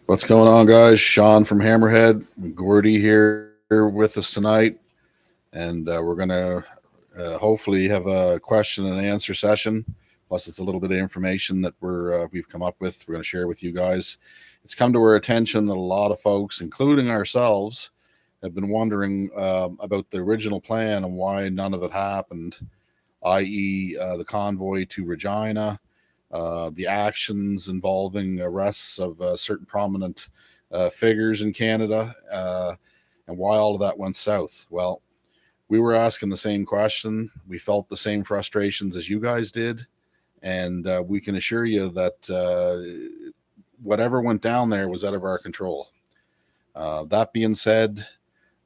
What's going on, guys? Sean from Hammerhead, Gordy here with us tonight, and we're gonna hopefully have a question and answer session. Plus, it's a little bit of information that we've come up with. We're going to share with you guys. It's come to our attention that a lot of folks, including ourselves, have been wondering about the original plan and why none of it happened, i.e., the convoy to Regina, the actions involving arrests of certain prominent figures in Canada, and why all of that went south. Well, we were asking the same question. We felt the same frustrations as you guys did. And we can assure you that whatever went down there was out of our control. That being said,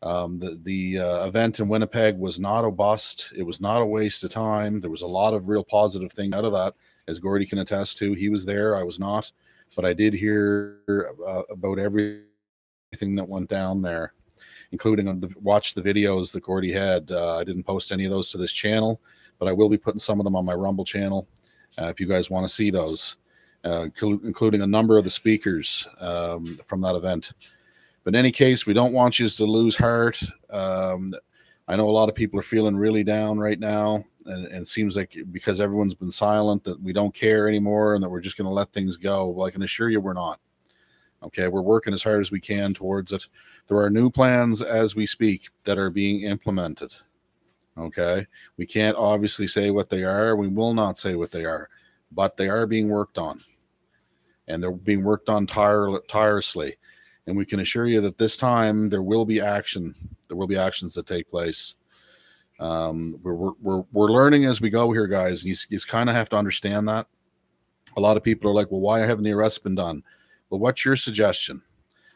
the event in Winnipeg was not a bust. It was not a waste of time. There was a lot of real positive things out of that, as Gordy can attest to. He was there, I was not, but I did hear about everything that went down there, including watch the videos that Gordy had. I didn't post any of those to this channel, but I will be putting some of them on my Rumble channel if you guys want to see those, including a number of the speakers from that event. But in any case, we don't want you to lose heart. I know a lot of people are feeling really down right now, and it seems like because everyone's been silent that we don't care anymore and that we're just going to let things go. Well, I can assure you we're not. Okay, we're working as hard as we can towards it. There are new plans as we speak that are being implemented. Okay, we can't obviously say what they are. We will not say what they are, but they are being worked on, and they're being worked on tirelessly. And we can assure you that this time there will be action. There will be actions that take place. We're learning as we go here, guys. You kind of have to understand that. A lot of people are like, well, why haven't the arrests been done? Well, what's your suggestion?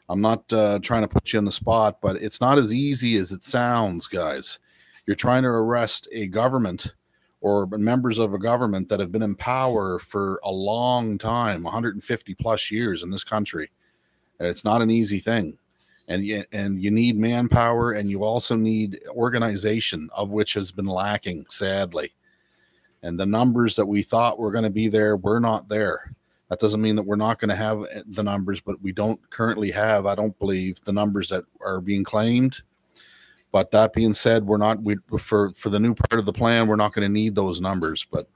I'm not trying to put you on the spot, but it's not as easy as it sounds, guys. You're trying to arrest a government or members of a government that have been in power for a long time, 150 plus years in this country. It's not an easy thing. And you need manpower, and you also need organization, of which has been lacking, sadly. And the numbers that we thought were going to be there were not there. That doesn't mean that we're not going to have the numbers, but we don't currently have, I don't believe, the numbers that are being claimed. But that being said, for the new part of the plan, we're not going to need those numbers. But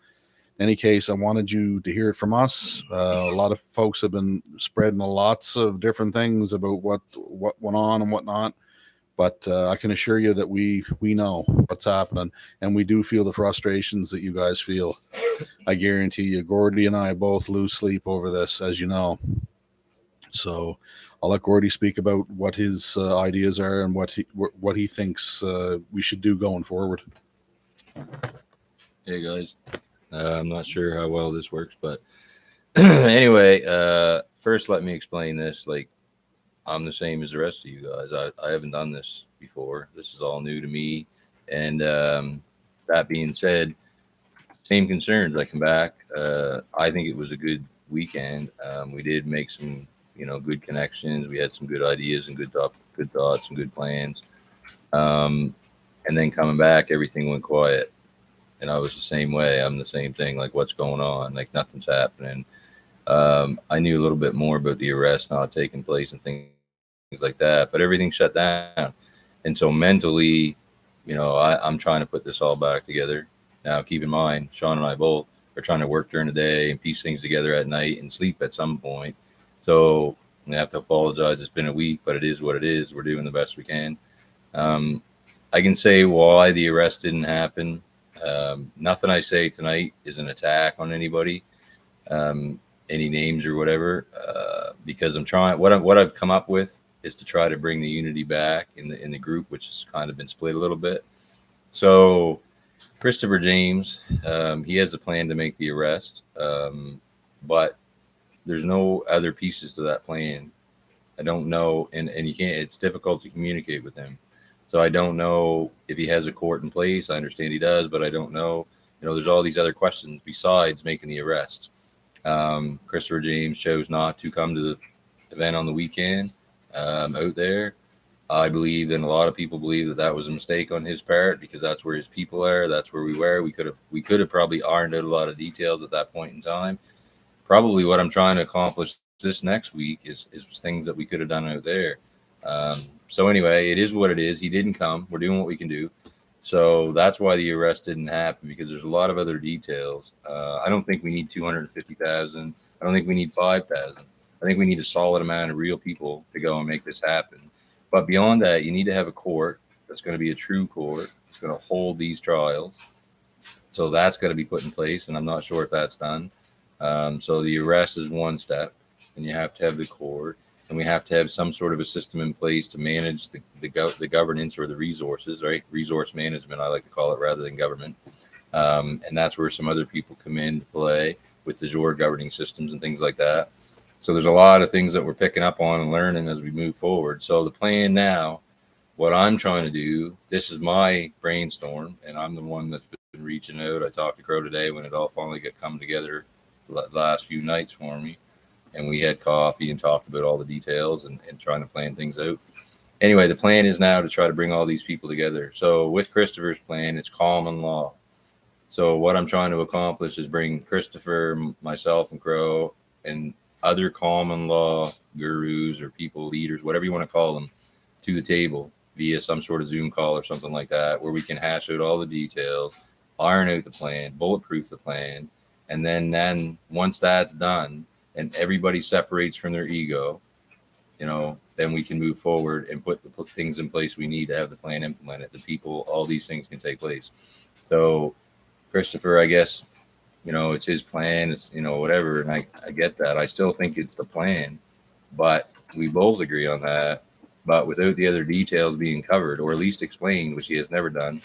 in any case, I wanted you to hear it from us. A lot of folks have been spreading lots of different things about what went on and whatnot. But I can assure you that we know what's happening, and we do feel the frustrations that you guys feel. I guarantee you, Gordy and I both lose sleep over this, as you know. So I'll let Gordy speak about what his ideas are and what he thinks we should do going forward. Hey guys, I'm not sure how well this works, but anyway, first let me explain this. Like, I'm the same as the rest of you guys. I haven't done this before. This is all new to me. And that being said, same concerns. I come back. I think it was a good weekend. We did make some, good connections. We had some good ideas and good thoughts and good plans. And then coming back, everything went quiet. And I was the same way. I'm the same thing. Like, what's going on? Like, nothing's happening. I knew a little bit more about the arrest not taking place and things like that, but everything shut down. And so mentally, I'm trying to put this all back together. Now, keep in mind, Sean and I both are trying to work during the day and piece things together at night and sleep at some point. So I have to apologize. It's been a week, but it is what it is. We're doing the best we can. I can say why the arrest didn't happen. Nothing I say tonight is an attack on anybody, any names or whatever, because I'm trying. What I've come up with is to try to bring the unity back in the group, which has kind of been split a little bit. So Christopher James, he has a plan to make the arrest, but there's no other pieces to that plan. I don't know, and you can't. It's difficult to communicate with him. So I don't know if he has a court in place. I understand he does, but I don't know. There's all these other questions besides making the arrest. Christopher James chose not to come to the event on the weekend out there. I believe, and a lot of people believe, that was a mistake on his part because that's where his people are. That's where we were. We could have probably ironed out a lot of details at that point in time. Probably what I'm trying to accomplish this next week is things that we could have done out there. So anyway, it is what it is. He didn't come. We're doing what we can do. So that's why the arrest didn't happen, because there's a lot of other details. I don't think we need 250,000. I don't think we need 5,000. I think we need a solid amount of real people to go and make this happen. But beyond that, you need to have a court that's going to be a true court. It's going to hold these trials. So that's got to be put in place, and I'm not sure if that's done. So the arrest is one step, and you have to have the court, and we have to have some sort of a system in place to manage the governance or the resources, right? Resource management, I like to call it, rather than government. And that's where some other people come in to play with the Jor governing systems and things like that. So there's a lot of things that we're picking up on and learning as we move forward. So the plan now, what I'm trying to do, this is my brainstorm, and I'm the one that's been reaching out. I talked to Crow today when it all finally got come together the last few nights for me, and we had coffee and talked about all the details and trying to plan things out. Anyway, the plan is now to try to bring all these people together. So with Christopher's plan, it's common law. So what I'm trying to accomplish is bring Christopher, myself, and Crow, and other common law gurus or people, leaders, whatever you want to call them, to the table via some sort of Zoom call or something like that, where we can hash out all the details, iron out the plan, bulletproof the plan. And then once that's done and everybody separates from their ego, then we can move forward and put things in place we need to have the plan implemented. The people, all these things can take place. So Christopher, I guess, it's his plan. It's, whatever. And I get that. I still think it's the plan, but we both agree on that. But without the other details being covered or at least explained, which he has never done,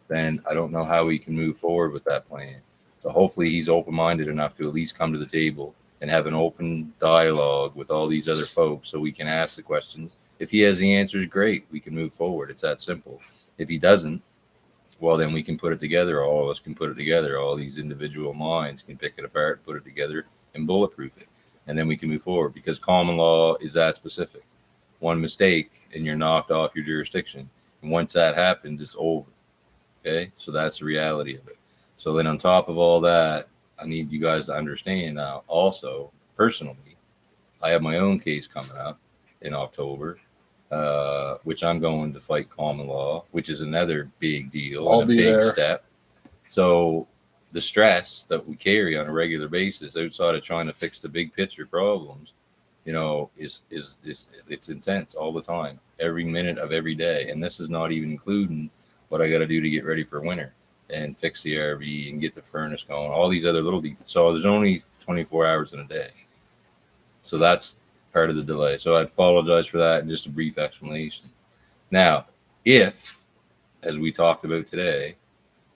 then I don't know how we can move forward with that plan. So hopefully he's open-minded enough to at least come to the table and have an open dialogue with all these other folks so we can ask the questions. If he has the answers, great. We can move forward. It's that simple. If he doesn't, well, then we can put it together. All of us can put it together. All these individual minds can pick it apart, put it together, and bulletproof it. And then we can move forward, because common law is that specific. One mistake and you're knocked off your jurisdiction. And once that happens, it's over. Okay? So that's the reality of it. So then on top of all that, I need you guys to understand now also, personally, I have my own case coming up in October, which I'm going to fight common law, which is another big deal. I'll and a be big there. step. So the stress that we carry on a regular basis outside of trying to fix the big picture problems, is it's intense all the time, every minute of every day. And this is not even including what I got to do to get ready for winter and fix the RV and get the furnace going, all these other little details. So there's only 24 hours in a day. So that's part of the delay. So I apologize for that, and just a brief explanation. Now, if, as we talked about today,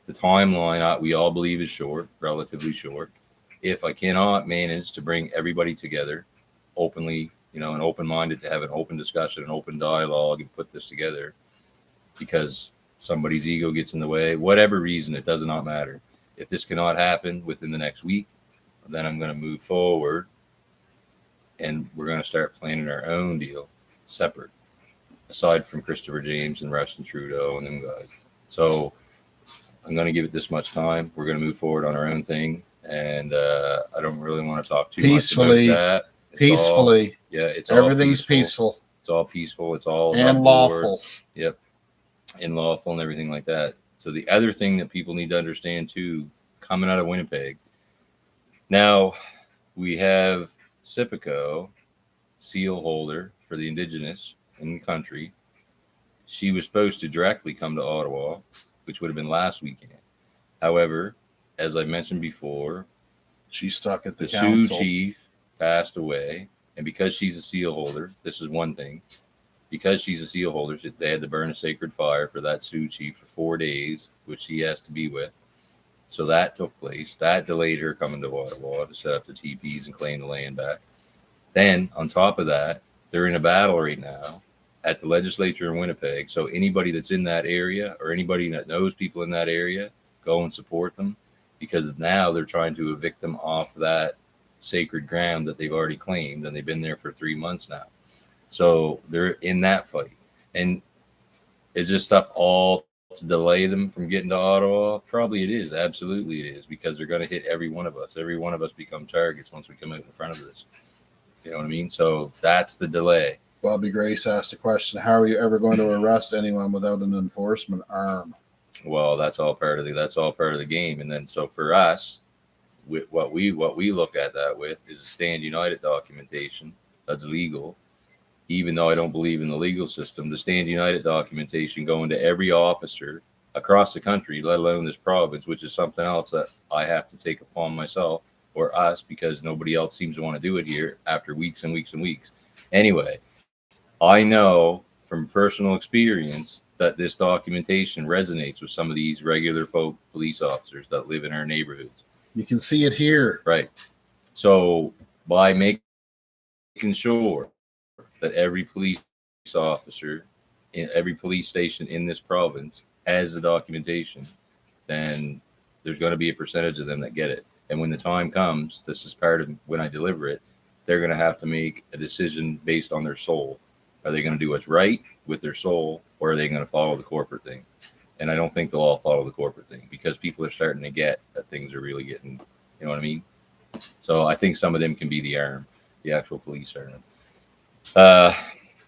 the timeline we all believe is short, relatively short. If I cannot manage to bring everybody together openly, and open-minded to have an open discussion, an open dialogue, and put this together, because somebody's ego gets in the way, whatever reason, it does not matter. If this cannot happen within the next week, then I'm going to move forward and we're going to start planning our own deal separate, aside from Christopher James and Rustin Trudeau and them guys. So I'm going to give it this much time. We're going to move forward on our own thing. And I don't really want to talk too Peacefully, much about that. Peacefully. It's everything's peaceful. It's all peaceful. It's all and lawful. Yep. And lawful and everything like that. So the other thing that people need to understand too, coming out of Winnipeg, now we have Sipico, seal holder for the Indigenous in the country. She was supposed to directly come to Ottawa, which would have been last weekend. However, as I mentioned before, she's stuck at the Sioux council. chief passed away. And because she's a seal holder, this is one thing. Because she's a seal holder, they had to burn a sacred fire for that Sioux chief for 4 days, which she has to be with. So that took place. That delayed her coming to Ottawa to set up the TPs and claim the land back. Then, on top of that, they're in a battle right now at the legislature in Winnipeg. So anybody that's in that area or anybody that knows people in that area, go and support them, because now they're trying to evict them off that sacred ground that they've already claimed, and they've been there for 3 months now. So they're in that fight. And is this stuff all to delay them from getting to Ottawa? Probably it is. Absolutely it is, because they're going to hit every one of us. Every one of us become targets once we come out in front of this. You know what I mean? So that's the delay. Bobby Grace asked a question: how are you ever going to arrest anyone without an enforcement arm? Well, that's all part of the game. And then so for us, with what we look at that with is a Stand United documentation that's legal. Even though I don't believe in the legal system, the Stand United documentation going to every officer across the country, let alone this province, which is something else that I have to take upon myself or us because nobody else seems to want to do it here after weeks and weeks and weeks. Anyway, I know from personal experience that this documentation resonates with some of these regular folk police officers that live in our neighborhoods. You can see it here. Right. So by making sure that every police officer in every police station in this province has the documentation, then there's going to be a percentage of them that get it. And when the time comes, this is part of when I deliver it, they're going to have to make a decision based on their soul. Are they going to do what's right with their soul, or are they going to follow the corporate thing? And I don't think they'll all follow the corporate thing because people are starting to get that things are really getting, you know what I mean? So I think some of them can be the arm, the actual police arm.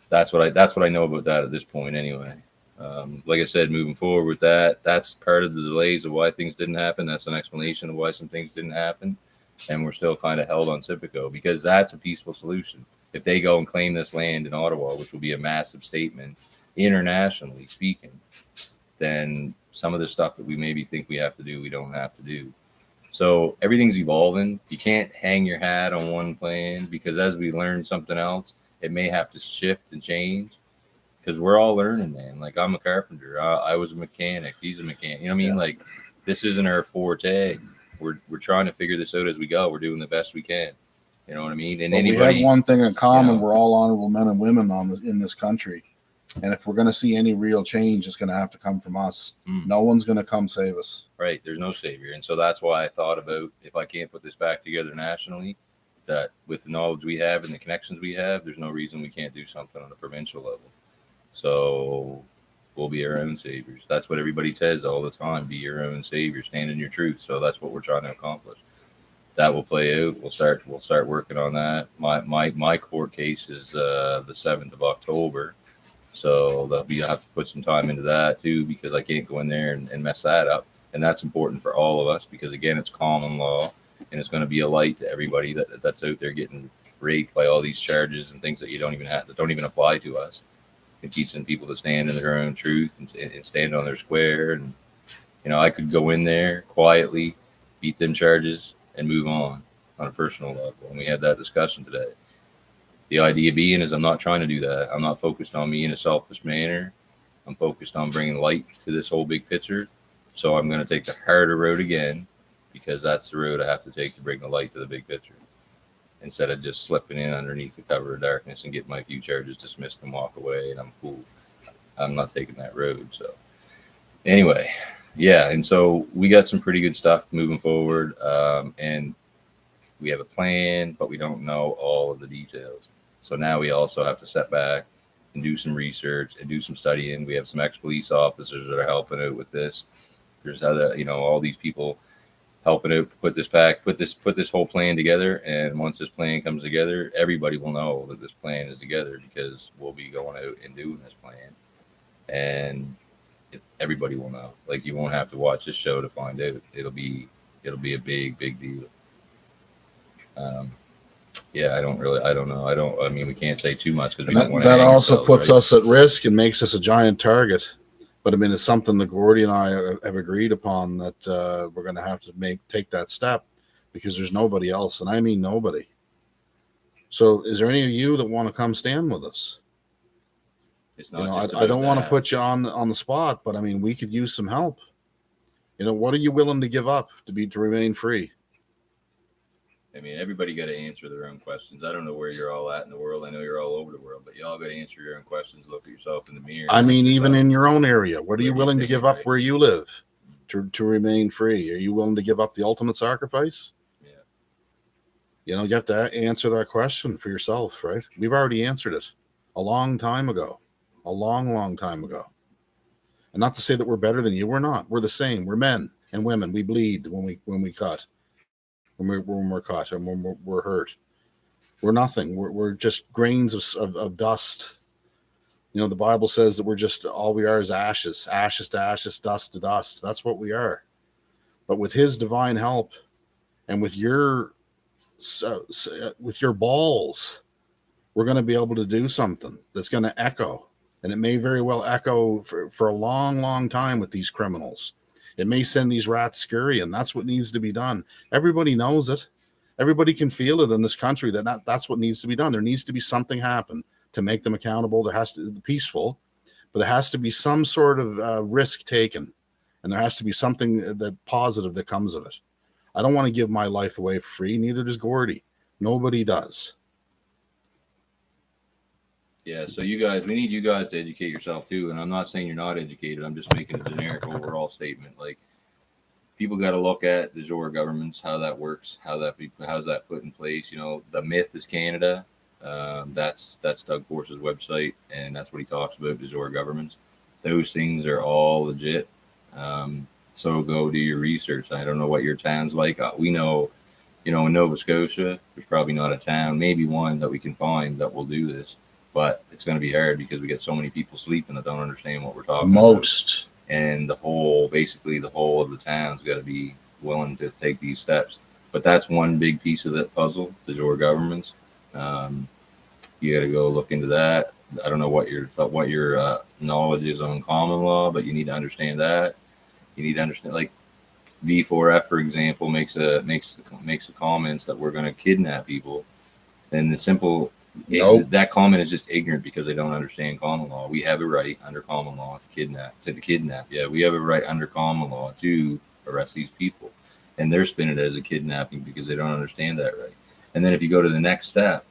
That's what I know about that at this point anyway. Like I said, moving forward with that, that's part of the delays of why things didn't happen. That's an explanation of why some things didn't happen. And we're still kind of held on Civico because that's a peaceful solution. If they go and claim this land in Ottawa, which will be a massive statement internationally speaking, then some of the stuff that we maybe think we have to do, we don't have to do. So everything's evolving. You can't hang your hat on one plan because as we learn something else, it may have to shift and change because we're all learning, man. Like I'm a carpenter. I was a mechanic. He's a mechanic. You know what I mean? Like this isn't our forte. We're trying to figure this out as we go. We're doing the best we can. You know what I mean? And But anybody, we have one thing in common: you know, we're all honorable men and women in this country. And if we're going to see any real change, it's going to have to come from us. No one's going to come save us. Right. There's no savior. And so that's why I thought about if I can't put this back together nationally, that with the knowledge we have and the connections we have, there's no reason we can't do something on a provincial level. So we'll be our own saviors. That's what everybody says all the time. Be your own savior. Stand in your truth. So that's what we're trying to accomplish. That will play out. We'll start working on that. My court case is the 7th of October. So I'll have to put some time into that too, because I can't go in there and mess that up. And that's important for all of us because again, it's common law and it's going to be a light to everybody that's out there getting raped by all these charges and things that you don't even have, that don't even apply to us. It teaching people to stand in their own truth and stand on their square. And, you know, I could go in there quietly, beat them charges and move on a personal level. And we had that discussion today. The idea being is I'm not trying to do that. I'm not focused on me in a selfish manner. I'm focused on bringing light to this whole big picture. So I'm going to take the harder road again because that's the road I have to take to bring the light to the big picture instead of just slipping in underneath the cover of darkness and get my few charges dismissed and walk away and I'm cool. I'm not taking that road. So anyway, yeah. And so we got some pretty good stuff moving forward. And we have a plan, but we don't know all of the details. So now we also have to set back and do some research and do some studying. We have some ex-police officers that are helping out with this. There's other, all these people helping out to put this whole plan together. And once this plan comes together, everybody will know that this plan is together because we'll be going out and doing this plan. And everybody will know. Like you won't have to watch this show to find out. It'll be a big, big deal. I don't know. I mean, we can't say too much because we don't want to. That also puts us at risk and makes us a giant target. But I mean, it's something that Gordy and I have agreed upon that we're going to have to take that step because there's nobody else, and I mean nobody. So, is there any of you that want to come stand with us? It's not. I don't want to put you on the spot, but I mean, we could use some help. What are you willing to give up to remain free? I mean, everybody got to answer their own questions. I don't know where you're all at in the world. I know you're all over the world, but y'all got to answer your own questions. Look at yourself in the mirror. I mean, even in your own area, what are you willing to give up where you live to remain free? Are you willing to give up the ultimate sacrifice? Yeah. You have to answer that question for yourself, right? We've already answered it a long time ago, a long, long time ago. And not to say that we're better than you. We're not. We're the same. We're men and women. We bleed when we cut. When we're caught and when we're hurt. We're nothing. We're just grains of dust. You know, the Bible says that we're just, all we are is ashes, ashes to ashes, dust to dust. That's what we are. But with his divine help and with your balls, we're going to be able to do something that's going to echo. And it may very well echo for a long, long time with these criminals. It may send these rats scurrying. That's what needs to be done. Everybody knows it. Everybody can feel it in this country that's what needs to be done. There needs to be something happen to make them accountable. There has to be peaceful, but there has to be some sort of risk taken, and there has to be something that positive that comes of it. I don't want to give my life away for free. Neither does Gordy. Nobody does. Yeah, so you guys, we need you guys to educate yourself too. And I'm not saying you're not educated. I'm just making a generic overall statement. Like, people got to look at the Jour governments, how that works, how's that put in place. You know, the myth is Canada. That's Doug Force's website, and that's what he talks about, the Jour governments. Those things are all legit. So go do your research. I don't know what your town's like. We know, you know, in Nova Scotia, there's probably not a town, maybe one that we can find that will do this. But it's going to be hard because we get so many people sleeping that don't understand what we're talking about. And basically the whole of the town's got to be willing to take these steps. But that's one big piece of that puzzle, the Jour governments. You got to go look into that. I don't know what your knowledge is on common law, but you need to understand that. You need to understand, like, V4F, for example, makes the comments that we're going to kidnap people. And the simple that comment is just ignorant because they don't understand common law. We have a right under common law to kidnap. Yeah, we have a right under common law to arrest these people, and they're spinning it as a kidnapping because they don't understand that right. And then if you go to the next step,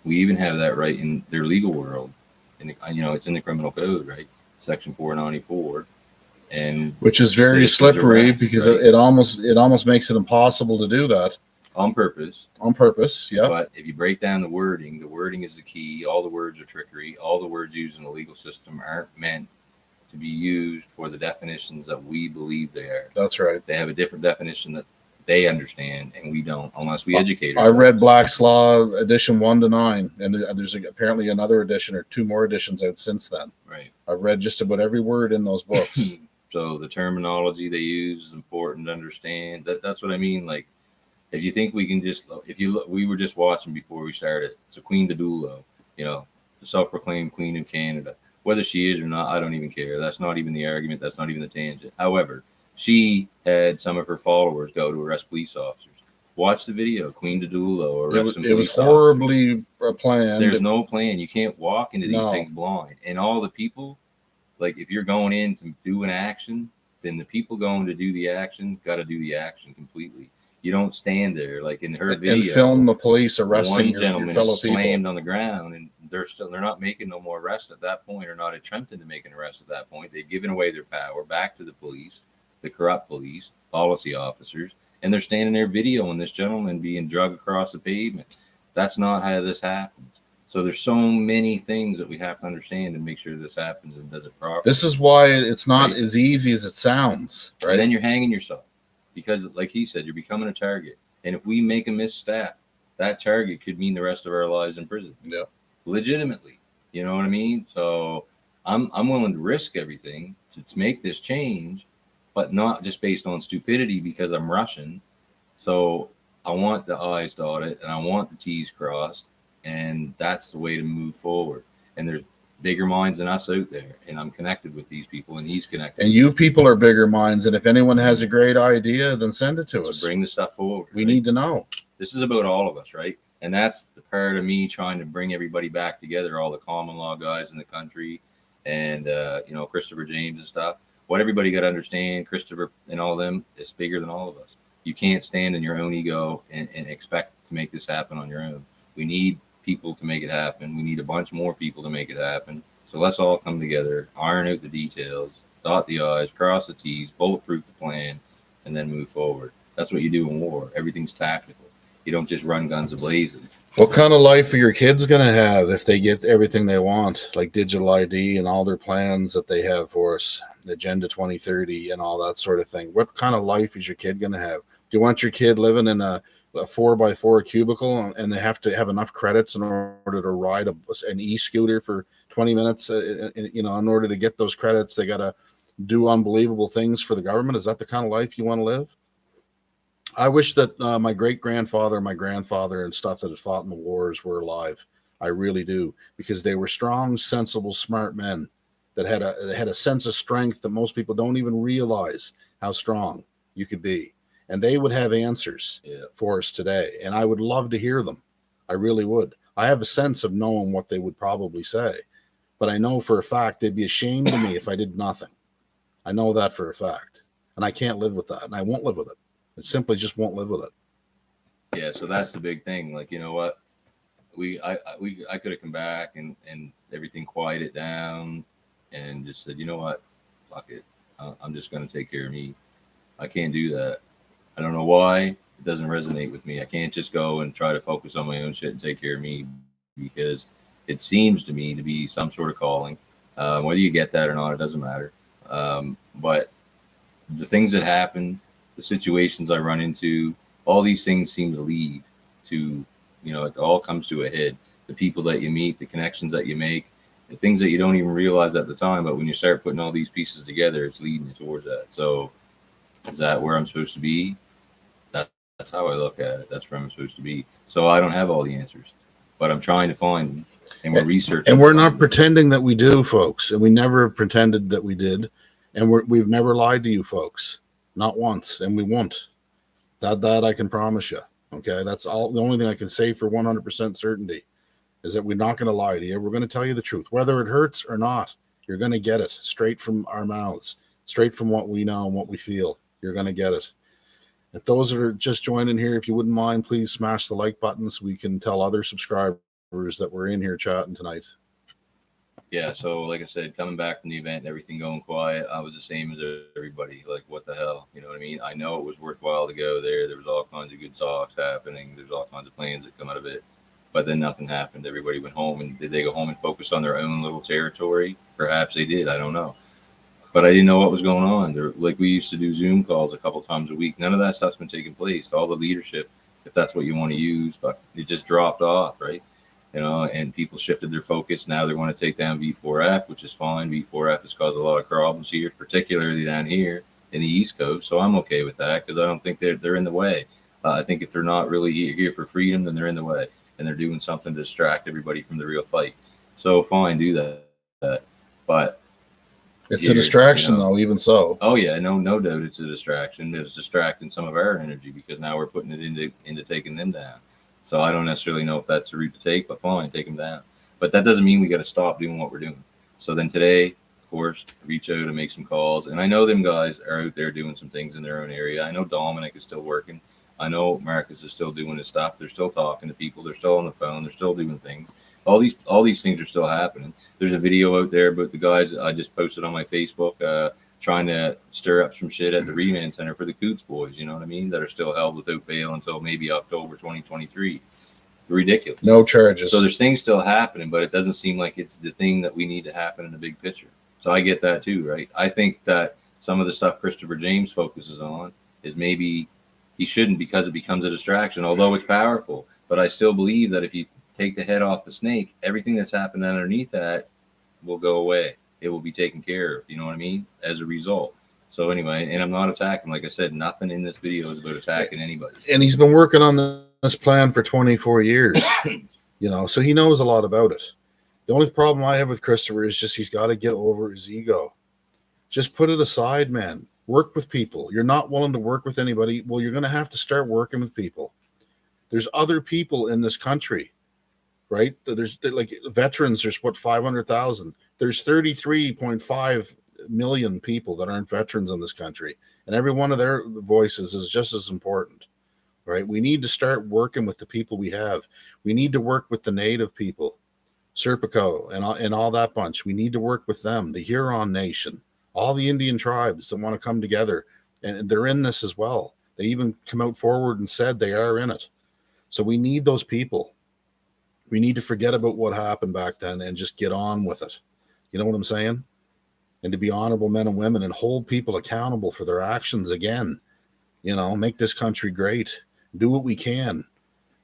we even have that right in their legal world. And it's in the criminal code, right? Section 494, and which is very slippery because right? it almost makes it impossible to do that. On purpose. Yeah. But if you break down the wording is the key. All the words are trickery. All the words used in the legal system aren't meant to be used for the definitions that we believe they are. That's right. They have a different definition that they understand, and we don't, unless we educate ourselves. I read Black's Law edition 1 to 9, and there's apparently another edition or two more editions out since then. Right. I've read just about every word in those books. So the terminology they use is important to understand. That's what I mean. Like, if you think we can we were just watching before we started. So Queen Dadulo, the self-proclaimed Queen of Canada. Whether she is or not, I don't even care. That's not even the argument. That's not even the tangent. However, she had some of her followers go to arrest police officers. Watch the video, Queen Dadulo arresting police officers. It was horribly planned. There's no plan. You can't walk into these things blind. And all the people, like, if you're going in to do an action, then the people going to do the action got to do the action completely. You don't stand there like in her video and film the police arresting your fellow people. Slammed on the ground, and they're not making no more arrests at that point, or not attempting to make an arrest at that point. They've given away their power back to the police, the corrupt police, policy officers, and they're standing there videoing this gentleman being dragged across the pavement. That's not how this happens. So there's so many things that we have to understand and make sure this happens and does it properly. This is why it's not as easy as it sounds, right? And then you're hanging yourself. Because, like he said, you're becoming a target. And if we make a misstep, that target could mean the rest of our lives in prison. Yeah. Legitimately. You know what I mean? So I'm willing to risk everything to make this change, but not just based on stupidity because I'm Russian. So I want the I's dotted and I want the T's crossed. And that's the way to move forward. And there's bigger minds than us out there, and I'm connected with these people, and he's connected. And you people are bigger minds, and if anyone has a great idea, then send it to us. Bring the stuff forward. We need to know. This is about all of us, right? And that's the part of me trying to bring everybody back together, all the common law guys in the country, and Christopher James and stuff. What everybody got to understand, Christopher and all of them, is bigger than all of us. You can't stand in your own ego and expect to make this happen on your own. We need people to make it happen. We need a bunch more people to make it happen. So let's all come together, iron out the details, dot the I's, cross the T's, bulletproof the plan, and then move forward. That's what you do in war. Everything's tactical. You don't just run guns ablazing. What kind of life are your kids going to have if they get everything they want, like digital ID and all their plans that they have for us, Agenda 2030 and all that sort of thing? What kind of life is your kid going to have? Do you want your kid living in a a 4x4 cubicle, and they have to have enough credits in order to ride an e-scooter for 20 minutes. In order to get those credits, they got to do unbelievable things for the government. Is that the kind of life you want to live? I wish that my great-grandfather, my grandfather, and stuff that had fought in the wars were alive. I really do, because they were strong, sensible, smart men that had a sense of strength that most people don't even realize how strong you could be. And they would have answers for us today. And I would love to hear them. I really would. I have a sense of knowing what they would probably say, but I know for a fact they'd be ashamed of me if I did nothing. I know that for a fact, and I can't live with that, and I won't live with it. I simply just won't live with it. Yeah. So that's the big thing. Like, you know what? I could have come back and everything quieted down and just said, you know what? Fuck it. I'm just going to take care of me. I can't do that. I don't know why. It doesn't resonate with me. I can't just go and try to focus on my own shit and take care of me, because it seems to me to be some sort of calling. Whether you get that or not, it doesn't matter. But the things that happen, the situations I run into, all these things seem to lead to, it all comes to a head. The people that you meet, the connections that you make, the things that you don't even realize at the time, but when you start putting all these pieces together, it's leading you towards that. So is that where I'm supposed to be? That's how I look at it. That's where I'm supposed to be. So I don't have all the answers, but I'm trying to find them, and we're researching. And we're not pretending that we do, folks. And we never have pretended that we did. And we've never lied to you, folks. Not once. And we won't. That I can promise you. Okay. That's all. The only thing I can say for 100% certainty is that we're not going to lie to you. We're going to tell you the truth, whether it hurts or not. You're going to get it straight from our mouths, straight from what we know and what we feel. You're going to get it. If those that are just joining here, if you wouldn't mind, please smash the like button so we can tell other subscribers that we're in here chatting tonight. Yeah, so like I said, coming back from the event and everything going quiet, I was the same as everybody. Like, what the hell? You know what I mean? I know it was worthwhile to go there. There was all kinds of good talks happening. There's all kinds of plans that come out of it. But then nothing happened. Everybody went home. And did they go home and focus on their own little territory? Perhaps they did. I don't know. But I didn't know what was going on. Like, we used to do Zoom calls a couple times a week. None of that stuff's been taking place. All the leadership, if that's what you want to use, but it just dropped off, right? And people shifted their focus. Now they want to take down V4F, which is fine. V4F has caused a lot of problems here, particularly down here in the East Coast. So I'm okay with that, because I don't think they're in the way. I think if they're not really here for freedom, then they're in the way, and they're doing something to distract everybody from the real fight. So fine, do that. But it's a distraction, though, even so. Oh yeah, no doubt it's a distraction. It's distracting some of our energy, because now we're putting it into taking them down. So I don't necessarily know if that's the route to take, but fine, take them down. But that doesn't mean we got to stop doing what we're doing. So then today, of course, reach out and make some calls. And I know them guys are out there doing some things in their own area. I know Dominic is still working. I know Marcus is still doing his stuff. They're still talking to people. They're still on the phone. They're still doing things. All these things are still happening. There's a video out there about the guys I just posted on my Facebook trying to stir up some shit at the remand center for the Coots boys, you know what I mean, that are still held without bail until maybe October 2023. Ridiculous. No charges. So there's things still happening, but it doesn't seem like it's the thing that we need to happen in the big picture. So I get that too, right? I think that some of the stuff Christopher James focuses on is maybe he shouldn't, because it becomes a distraction, although it's powerful. But I still believe that if you take the head off the snake, everything that's happened underneath that will go away. It will be taken care of, you know what I mean, as a result. So anyway, and I'm not attacking. Like I said, nothing in this video is about attacking anybody. And he's been working on this plan for 24 years, so he knows a lot about it. The only problem I have with Christopher is just he's got to get over his ego. Just put it aside, man. Work with people. You're not willing to work with anybody. Well, you're going to have to start working with people. There's other people in this country, right? There's like veterans. There's 500,000. There's 33.5 million people that aren't veterans in this country, and every one of their voices is just as important, right? We need to start working with the people we have. We need to work with the native people, Serpico and all that bunch. We need to work with them, the Huron Nation, all the Indian tribes that want to come together, and they're in this as well. They even come out forward and said they are in it. So we need those people. We need to forget about what happened back then and just get on with it. You know what I'm saying? And to be honorable men and women and hold people accountable for their actions again, make this country great. do what we can.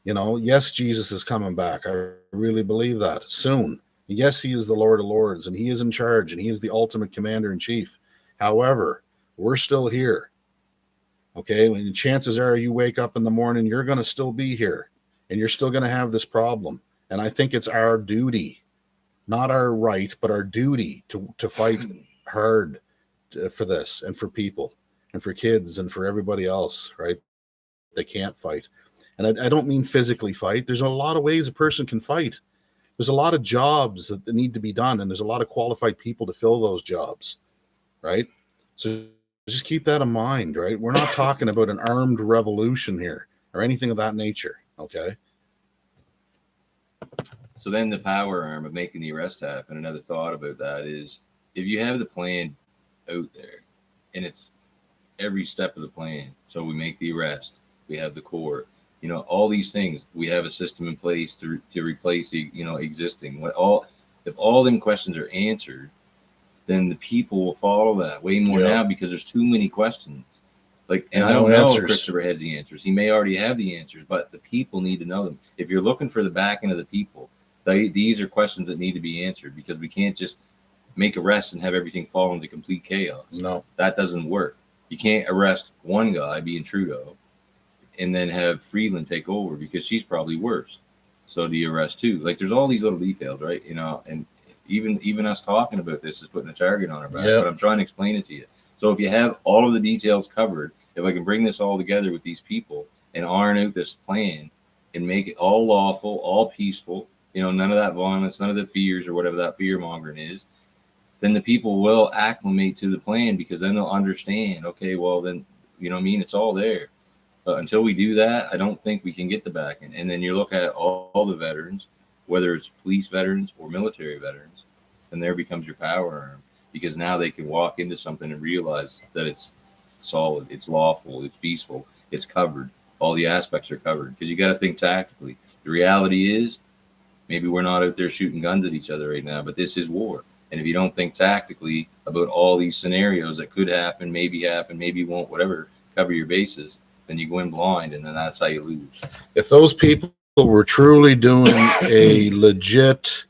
You know, yes, Jesus is coming back. I really believe that soon. Yes, he is the Lord of Lords, and he is in charge, and he is the ultimate commander in chief. However, we're still here. Okay, and chances are you wake up in the morning, you're going to still be here, and you're still going to have this problem. And I think it's our duty, not our right, but our duty to fight hard for this, and for people, and for kids, and for everybody else, right? They can't fight. And I don't mean physically fight. There's a lot of ways a person can fight. There's a lot of jobs that need to be done, and there's a lot of qualified people to fill those jobs, right? So just keep that in mind, right? We're not talking about an armed revolution here or anything of that nature, okay? So then the power arm of making the arrest happen, another thought about that is, if you have the plan out there, and it's every step of the plan, so we make the arrest, we have the court, you know, all these things, we have a system in place to replace the, you know, existing. If all them questions are answered, then the people will follow that way more now, because there's too many questions. Like, and I don't know if Christopher has the answers. He may already have the answers, but the people need to know them. If you're looking for the back end of the people, these are questions that need to be answered, because we can't just make arrests and have everything fall into complete chaos. No, that doesn't work. You can't arrest one guy being Trudeau and then have Freeland take over, because she's probably worse. So do you arrest two? Like, there's all these little details, right? You know, and even us talking about this is putting a target on our back. But I'm trying to explain it to you. So if you have all of the details covered, if I can bring this all together with these people and iron out this plan and make it all lawful, all peaceful, you know, none of that violence, none of the fears or whatever that fear mongering is, then the people will acclimate to the plan, because then they'll understand, okay, well then, you know what I mean? It's all there. But until we do that, I don't think we can get the back end. And then you look at all the veterans, whether it's police veterans or military veterans, and there becomes your power arm, because now they can walk into something and realize that it's solid, it's lawful, it's peaceful, it's covered. All the aspects are covered, because you got to think tactically. The reality is, maybe we're not out there shooting guns at each other right now, but this is war. And if you don't think tactically about all these scenarios that could happen, maybe won't, whatever, cover your bases, then you go in blind, and then that's how you lose. If those people were truly doing a legit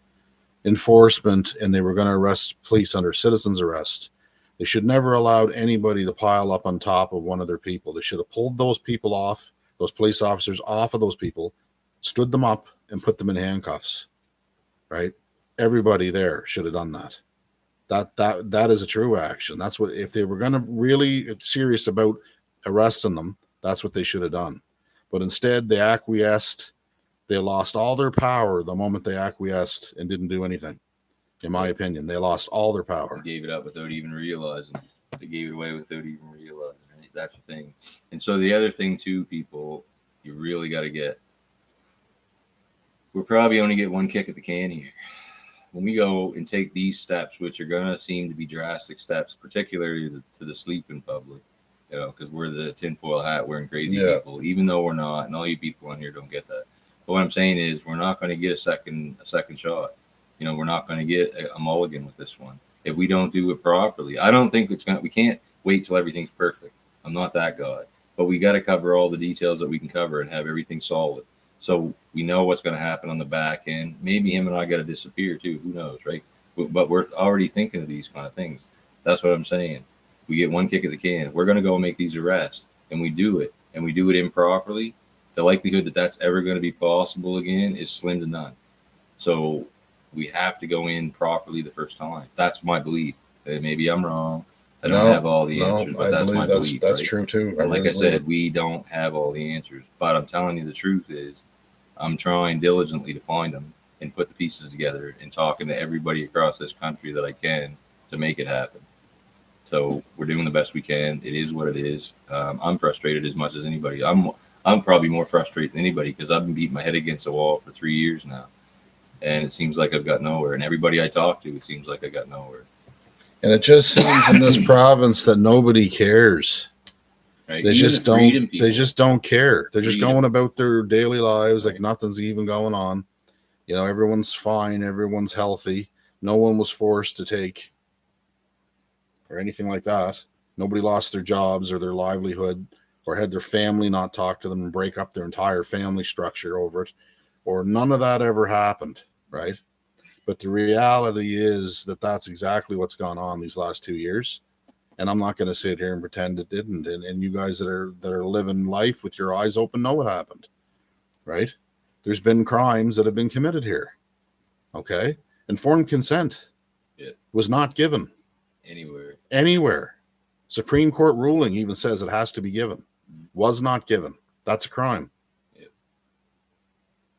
enforcement and they were going to arrest police under citizen's arrest, they should never allowed anybody to pile up on top of one of their people. They should have pulled those people off, those police officers off of those people, stood them up, and put them in handcuffs, right? Everybody there should have done that. That is a true action. That's what, if they were going to really serious about arresting them, that's what they should have done. But instead, they acquiesced. They lost all their power the moment they acquiesced and didn't do anything. In my opinion, they lost all their power. They gave it up without even realizing. They gave it away without even realizing. Right? That's the thing. And so the other thing too, people, you really got to get, we're probably only get one kick at the can here. When we go and take these steps, which are going to seem to be drastic steps, particularly to the sleeping public, you know, because we're the tinfoil hat wearing crazy people, even though we're not, and all you people on here don't get that. But what I'm saying is, we're not going to get a second shot. You know, we're not going to get a mulligan with this one if we don't do it properly. I don't think we can't wait till everything's perfect. I'm not that guy, but we got to cover all the details that we can cover and have everything solid. So we know what's going to happen on the back end. Maybe him and I got to disappear too. Who knows, right? But we're already thinking of these kind of things. That's what I'm saying. We get one kick at the can. If we're going to go make these arrests, and we do it, and we do it improperly, the likelihood that that's ever going to be possible again is slim to none. So we have to go in properly the first time. That's my belief. Maybe I'm wrong. I don't have all the answers, but that's my belief. That's right? true too. And like I said, we don't have all the answers, but I'm telling you the truth is, I'm trying diligently to find them and put the pieces together and talking to everybody across this country that I can to make it happen. So we're doing the best we can. It is what it is. I'm frustrated as much as anybody. I'm probably more frustrated than anybody, because I've been beating my head against the wall for 3 years now, and it seems like I've got nowhere. And everybody I talk to, it seems like I got nowhere. And it just seems in this province that nobody cares. Right? They just don't. They just don't care. They're just going about their daily lives like nothing's even going on. You know, everyone's fine. Everyone's healthy. No one was forced to take or anything like that. Nobody lost their jobs or their livelihood or had their family not talk to them and break up their entire family structure over it, or none of that ever happened, right? But the reality is that that's exactly what's gone on these last 2 years. And I'm not going to sit here and pretend it didn't. And you guys that are living life with your eyes open know what happened, right? There's been crimes that have been committed here. Okay. Informed consent was not given anywhere. Supreme Court ruling even says it has to be given. Was not given. That's a crime.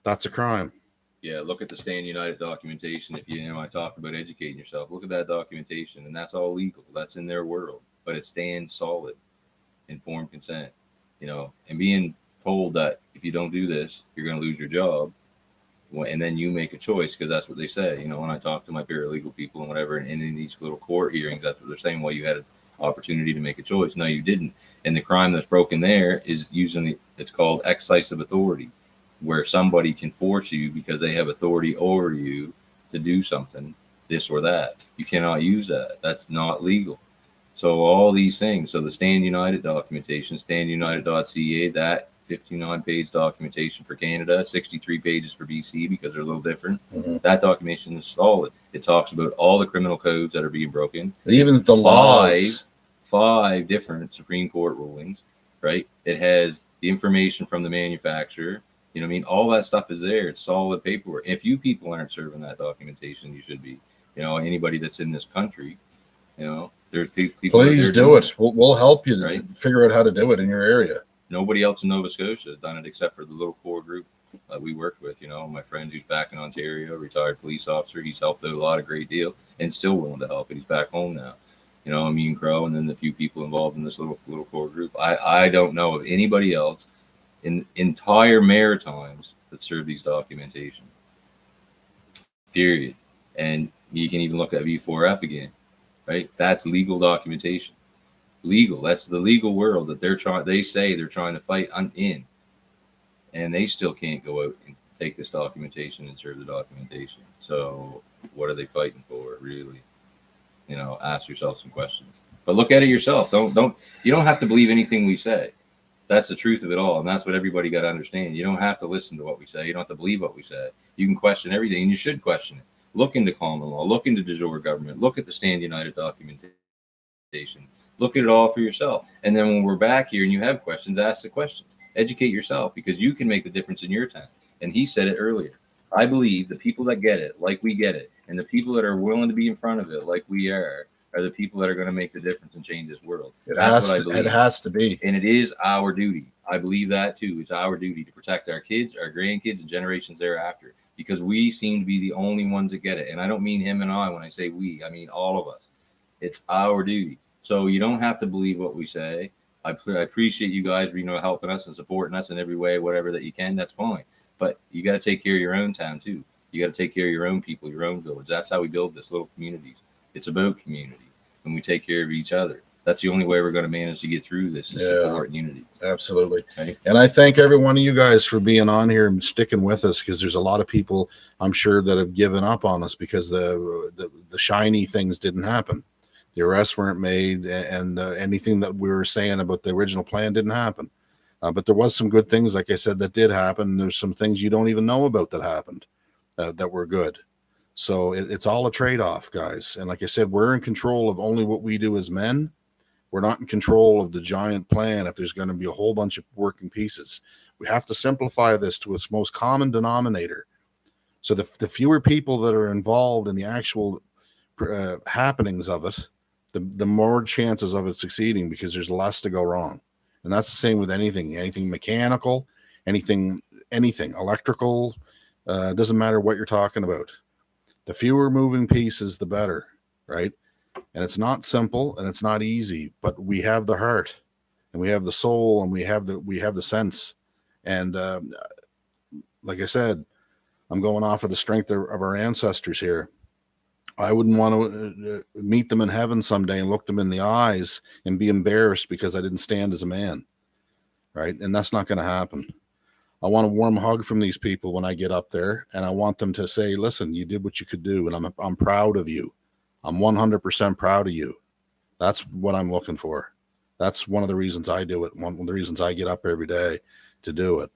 That's a crime. Yeah, look at the Stand United documentation. If I talk about educating yourself, look at that documentation, and that's all legal. That's in their world, but it stands solid. Informed consent, and being told that if you don't do this, you're going to lose your job, and then you make a choice, because that's what they say. When I talk to my paralegal people and whatever, and in these little court hearings, that's what they're saying. Well, you had an opportunity to make a choice. No, you didn't. And the crime that's broken there is using it's called excise of authority, where somebody can force you because they have authority over you to do something, this or that. You cannot use that. That's not legal. So all these things. So the Stand United documentation, standunited.ca, that 59-page documentation for Canada, 63 pages for BC because they're a little different. Mm-hmm. That documentation is solid. It talks about all the criminal codes that are being broken. Even the laws. 5 different Supreme Court rulings, right? It has the information from the manufacturer. All that stuff is there. It's solid paperwork. If you people aren't serving that documentation, you should be. Anybody that's in this country, there's people. Please do it. We'll help you figure out how to do it in your area. Nobody else in Nova Scotia has done it except for the little core group that we worked with. My friend who's back in Ontario, retired police officer, he's helped out a lot, a great deal, and still willing to help. And he's back home now. Me and Crow, and then the few people involved in this little core group. I don't know of anybody else in entire Maritimes that serve these documentation, period. And you can even look at V4F again, right? That's legal documentation. Legal. That's the legal world that they say they're trying to fight in, and they still can't go out and take this documentation and serve the documentation. So what are they fighting for, really? Ask yourself some questions, but look at it yourself. You don't have to believe anything we say. That's the truth of it all. And that's what everybody got to understand. You don't have to listen to what we say. You don't have to believe what we say. You can question everything, and you should question it. Look into common law. Look into de jure government. Look at the Stand United documentation. Look at it all for yourself. And then when we're back here and you have questions, ask the questions. Educate yourself, because you can make the difference in your town. And he said it earlier. I believe the people that get it, like we get it, and the people that are willing to be in front of it, like we are the people that are going to make the difference and change this world. It has to be. And it is our duty. I believe that too. It's our duty to protect our kids, our grandkids, and generations thereafter, because we seem to be the only ones that get it. And I don't mean him and I when I say we. I mean all of us. It's our duty. So you don't have to believe what we say. I appreciate you guys, helping us and supporting us in every way, whatever that you can. That's fine. But you got to take care of your own town too. You got to take care of your own people, your own village. That's how we build this little communities. It's about community, and we take care of each other. That's the only way we're going to manage to get through this is support and unity. Absolutely. Okay. And I thank every one of you guys for being on here and sticking with us, because there's a lot of people, I'm sure, that have given up on us because the shiny things didn't happen. The arrests weren't made, and anything that we were saying about the original plan didn't happen. But there was some good things, like I said, that did happen. There's some things you don't even know about that happened that were good. So it's all a trade-off, guys. And like I said, we're in control of only what we do as men. We're not in control of the giant plan if there's going to be a whole bunch of working pieces. We have to simplify this to its most common denominator. So the fewer people that are involved in the actual happenings of it, the more chances of it succeeding, because there's less to go wrong. And that's the same with anything mechanical, anything electrical, doesn't matter what you're talking about. The fewer moving pieces, the better, right? And it's not simple and it's not easy, but we have the heart and we have the soul and we have the sense. And like I said, I'm going off of the strength of our ancestors here. I wouldn't want to meet them in heaven someday and look them in the eyes and be embarrassed because I didn't stand as a man, right? And that's not going to happen. I want a warm hug from these people when I get up there, and I want them to say, listen, you did what you could do, and I'm proud of you. I'm 100% proud of you. That's what I'm looking for. that's one of the reasons I do it. One of the reasons I get up every day to do it.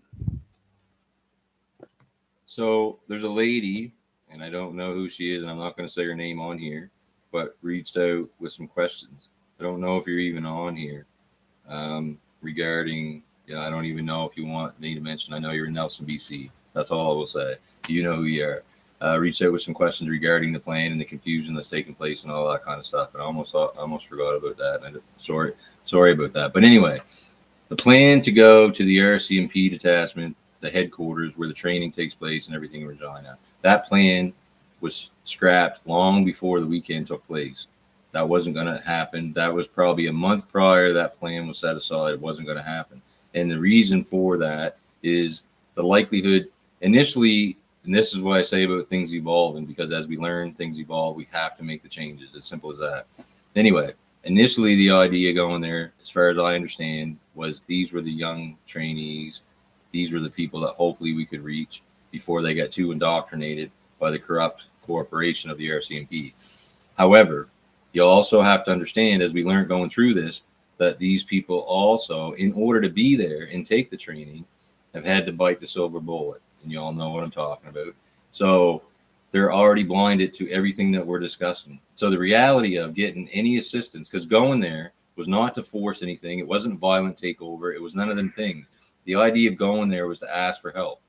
So there's a lady, and I don't know who she is, and I'm not going to say her name on here, but reached out with some questions. I don't know if you're even on here regarding, I don't even know if you want me to mention. I know you're in Nelson, BC. That's all I will say. You know who you are. Reached out with some questions regarding the plan and the confusion that's taking place and all that kind of stuff. And I almost forgot about that. Sorry about that. But anyway, the plan to go to the RCMP detachment, the headquarters where the training takes place and everything in Regina, that plan was scrapped long before the weekend took place. That wasn't going to happen. That was probably a month prior. That plan was set aside. It wasn't going to happen. And the reason for that is the likelihood initially, and this is what I say about things evolving, because as we learn, things evolve, we have to make the changes. As simple as that. Anyway, initially the idea going there, as far as I understand, was these were the young trainees. These were the people that hopefully we could reach before they got too indoctrinated by the corrupt corporation of the RCMP. However, you also have to understand, as we learned going through this, that these people also, in order to be there and take the training, have had to bite the silver bullet. And you all know what I'm talking about. So they're already blinded to everything that we're discussing. So the reality of getting any assistance, because going there was not to force anything. It wasn't violent takeover. It was none of them things. The idea of going there was to ask for help.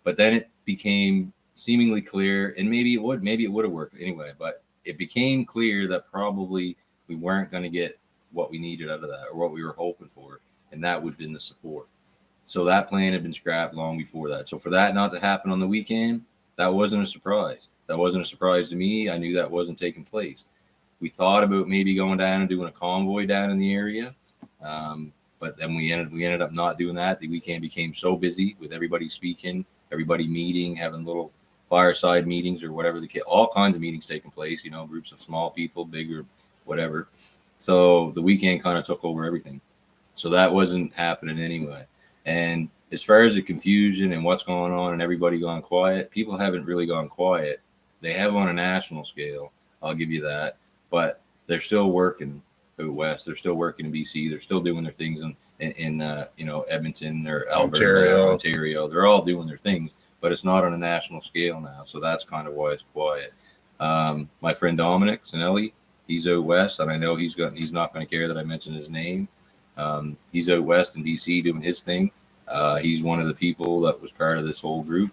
But then it became seemingly clear, and maybe it would have worked anyway, but it became clear that probably we weren't going to get what we needed out of that or what we were hoping for. And that would have been the support. So that plan had been scrapped long before that. So for that not to happen on the weekend, that wasn't a surprise. That wasn't a surprise to me. I knew that wasn't taking place. We thought about maybe going down and doing a convoy down in the area. But then we ended up not doing that. The weekend became so busy with everybody speaking, everybody meeting, having little fireside meetings or whatever all kinds of meetings taking place, groups of small people, bigger, whatever. So the weekend kind of took over everything. So that wasn't happening anyway. And as far as the confusion and what's going on and everybody gone quiet, people haven't really gone quiet. They have on a national scale. I'll give you that. But they're still working out west. They're still working in BC. They're still doing their things in Edmonton or Alberta, Ontario. They're all doing their things, but it's not on a national scale now. So that's kind of why it's quiet. My friend Dominic Sinelli, he's out west, and I know he's not going to care that I mentioned his name. He's out west in BC doing his thing. He's one of the people that was part of this whole group.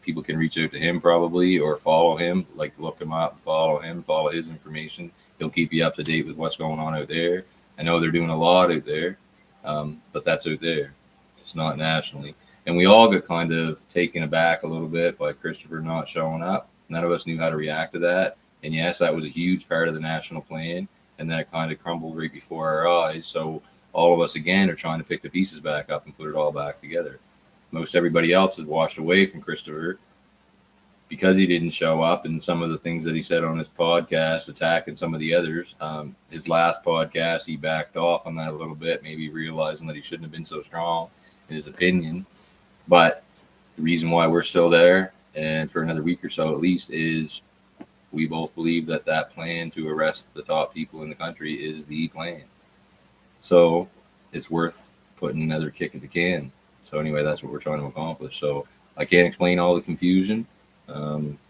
People can reach out to him probably or follow him, like look him up, follow him, follow his information. He'll keep you up to date with what's going on out there. I know they're doing a lot out there, but that's out there. It's not nationally. And we all got kind of taken aback a little bit by Christopher not showing up. None of us knew how to react to that. And yes, that was a huge part of the national plan. And then it kind of crumbled right before our eyes. So all of us, again, are trying to pick the pieces back up and put it all back together. Most everybody else is washed away from Christopher because he didn't show up, and some of the things that he said on his podcast, attacking some of the others. His last podcast, he backed off on that a little bit, maybe realizing that he shouldn't have been so strong in his opinion. But the reason why we're still there, and for another week or so at least, is we both believe that plan to arrest the top people in the country is the plan. So it's worth putting another kick at the can. So anyway, that's what we're trying to accomplish. So I can't explain all the confusion,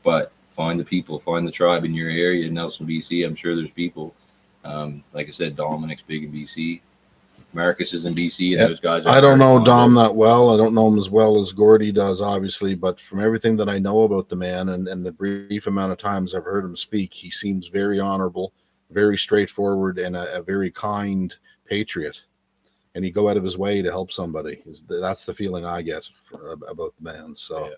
but find the people, find the tribe in your area, Nelson, BC. I'm sure there's people. Like I said, Dominic's big in BC. Marcus is in BC, and those guys. I don't know Dom that well. I don't know him as well as Gordy does, obviously. But from everything that I know about the man and the brief amount of times I've heard him speak, he seems very honorable, very straightforward, and a very kind patriot. And he go out of his way to help somebody. That's the feeling I get about the man. So, yeah.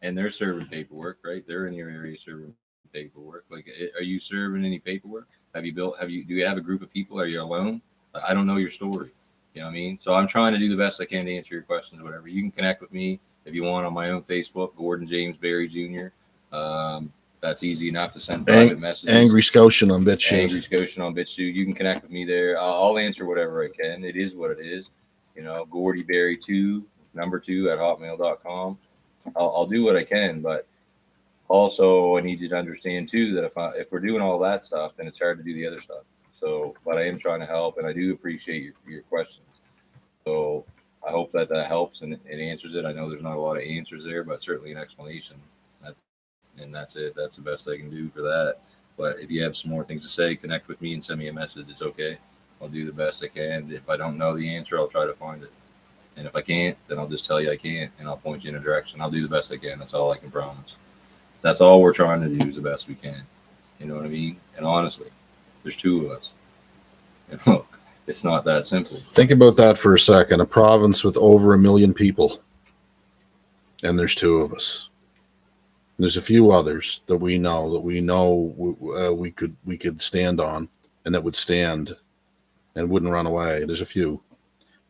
And they're serving paperwork, right? They're in your area serving paperwork. Like, are you serving any paperwork? Do you have a group of people? Are you alone? I don't know your story. You know what I mean? So I'm trying to do the best I can to answer your questions, whatever. You can connect with me if you want on my own Facebook, Gordon James Berry Jr. That's easy enough to send private messages. Angry Scotian on BitChute. Angry Scotian on BitChute. You can connect with me there. I'll answer whatever I can. It is what it is. Gordy Berry 2 at hotmail.com. I'll do what I can, but also I need you to understand too that if we're doing all that stuff, then it's hard to do the other stuff. So, but I am trying to help, and I do appreciate your questions. So I hope that that helps and it answers it. I know there's not a lot of answers there, but certainly an explanation. That, and that's it. That's the best I can do for that. But if you have some more things to say, connect with me and send me a message. It's okay. I'll do the best I can. If I don't know the answer, I'll try to find it. And if I can't, then I'll just tell you I can't, and I'll point you in a direction. I'll do the best I can. That's all I can promise. That's all we're trying to do is the best we can. You know what I mean? And honestly, there's two of us. You know, it's not that simple. Think about that for a second. A province with over 1 million people, and there's two of us. There's a few others that we know we could stand on, and that would stand and wouldn't run away. There's a few,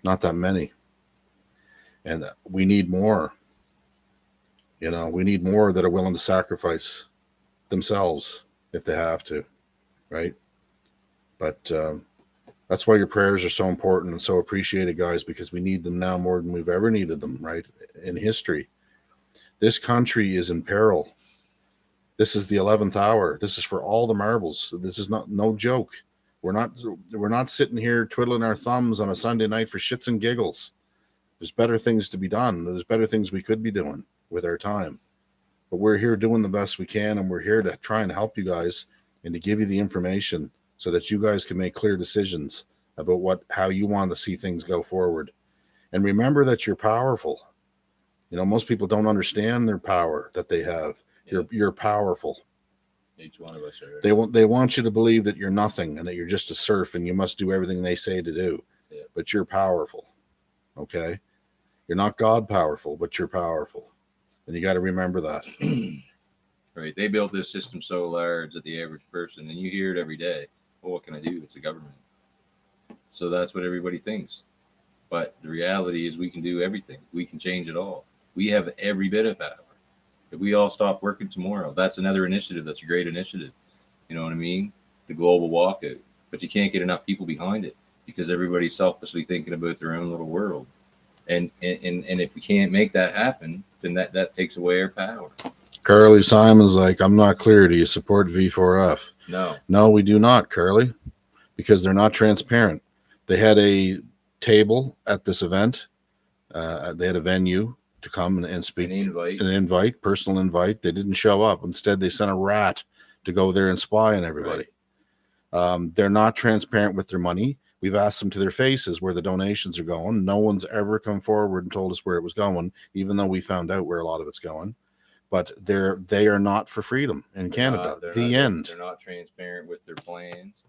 not that many, and we need more. You know, we need more that are willing to sacrifice themselves if they have to, right? But that's why your prayers are so important and so appreciated, guys, because we need them now more than we've ever needed them, right? In history, this country is in peril. This is the 11th hour. This is for all the marbles. This is no joke. We're not sitting here twiddling our thumbs on a Sunday night for shits and giggles. There's better things to be done. There's better things we could be doing with our time. But we're here doing the best we can, and we're here to try and help you guys and to give you the information so that you guys can make clear decisions about how you want to see things go forward. And remember that you're powerful. You know, most people don't understand their power that they have. Yeah. You're powerful. Each one of us are. They want you to believe that you're nothing and that you're just a serf and you must do everything they say to do. Yeah. But you're powerful. Okay? You're not God powerful, but you're powerful. And you got to remember that. Right. They built this system so large that the average person, and you hear it every day, well, what can I do? It's a government. So that's what everybody thinks. But the reality is we can do everything. We can change it all. We have every bit of power. If we all stop working tomorrow, that's another initiative. That's a great initiative. You know what I mean? The global walkout. But you can't get enough people behind it because everybody's selfishly thinking about their own little world. And if we can't make that happen, then that takes away our power. Carly Simon's like, I'm not clear. Do you support V4F? No, we do not, Carly, because they're not transparent. They had a table at this event. They had a venue to come and speak. Personal invite. They didn't show up. Instead, they sent a rat to go there and spy on everybody. Right. They're not transparent with their money. We've asked them to their faces where the donations are going. No one's ever come forward and told us where it was going, even though we found out where a lot of it's going. But they are not for freedom in Canada. End. They're not transparent with their plans.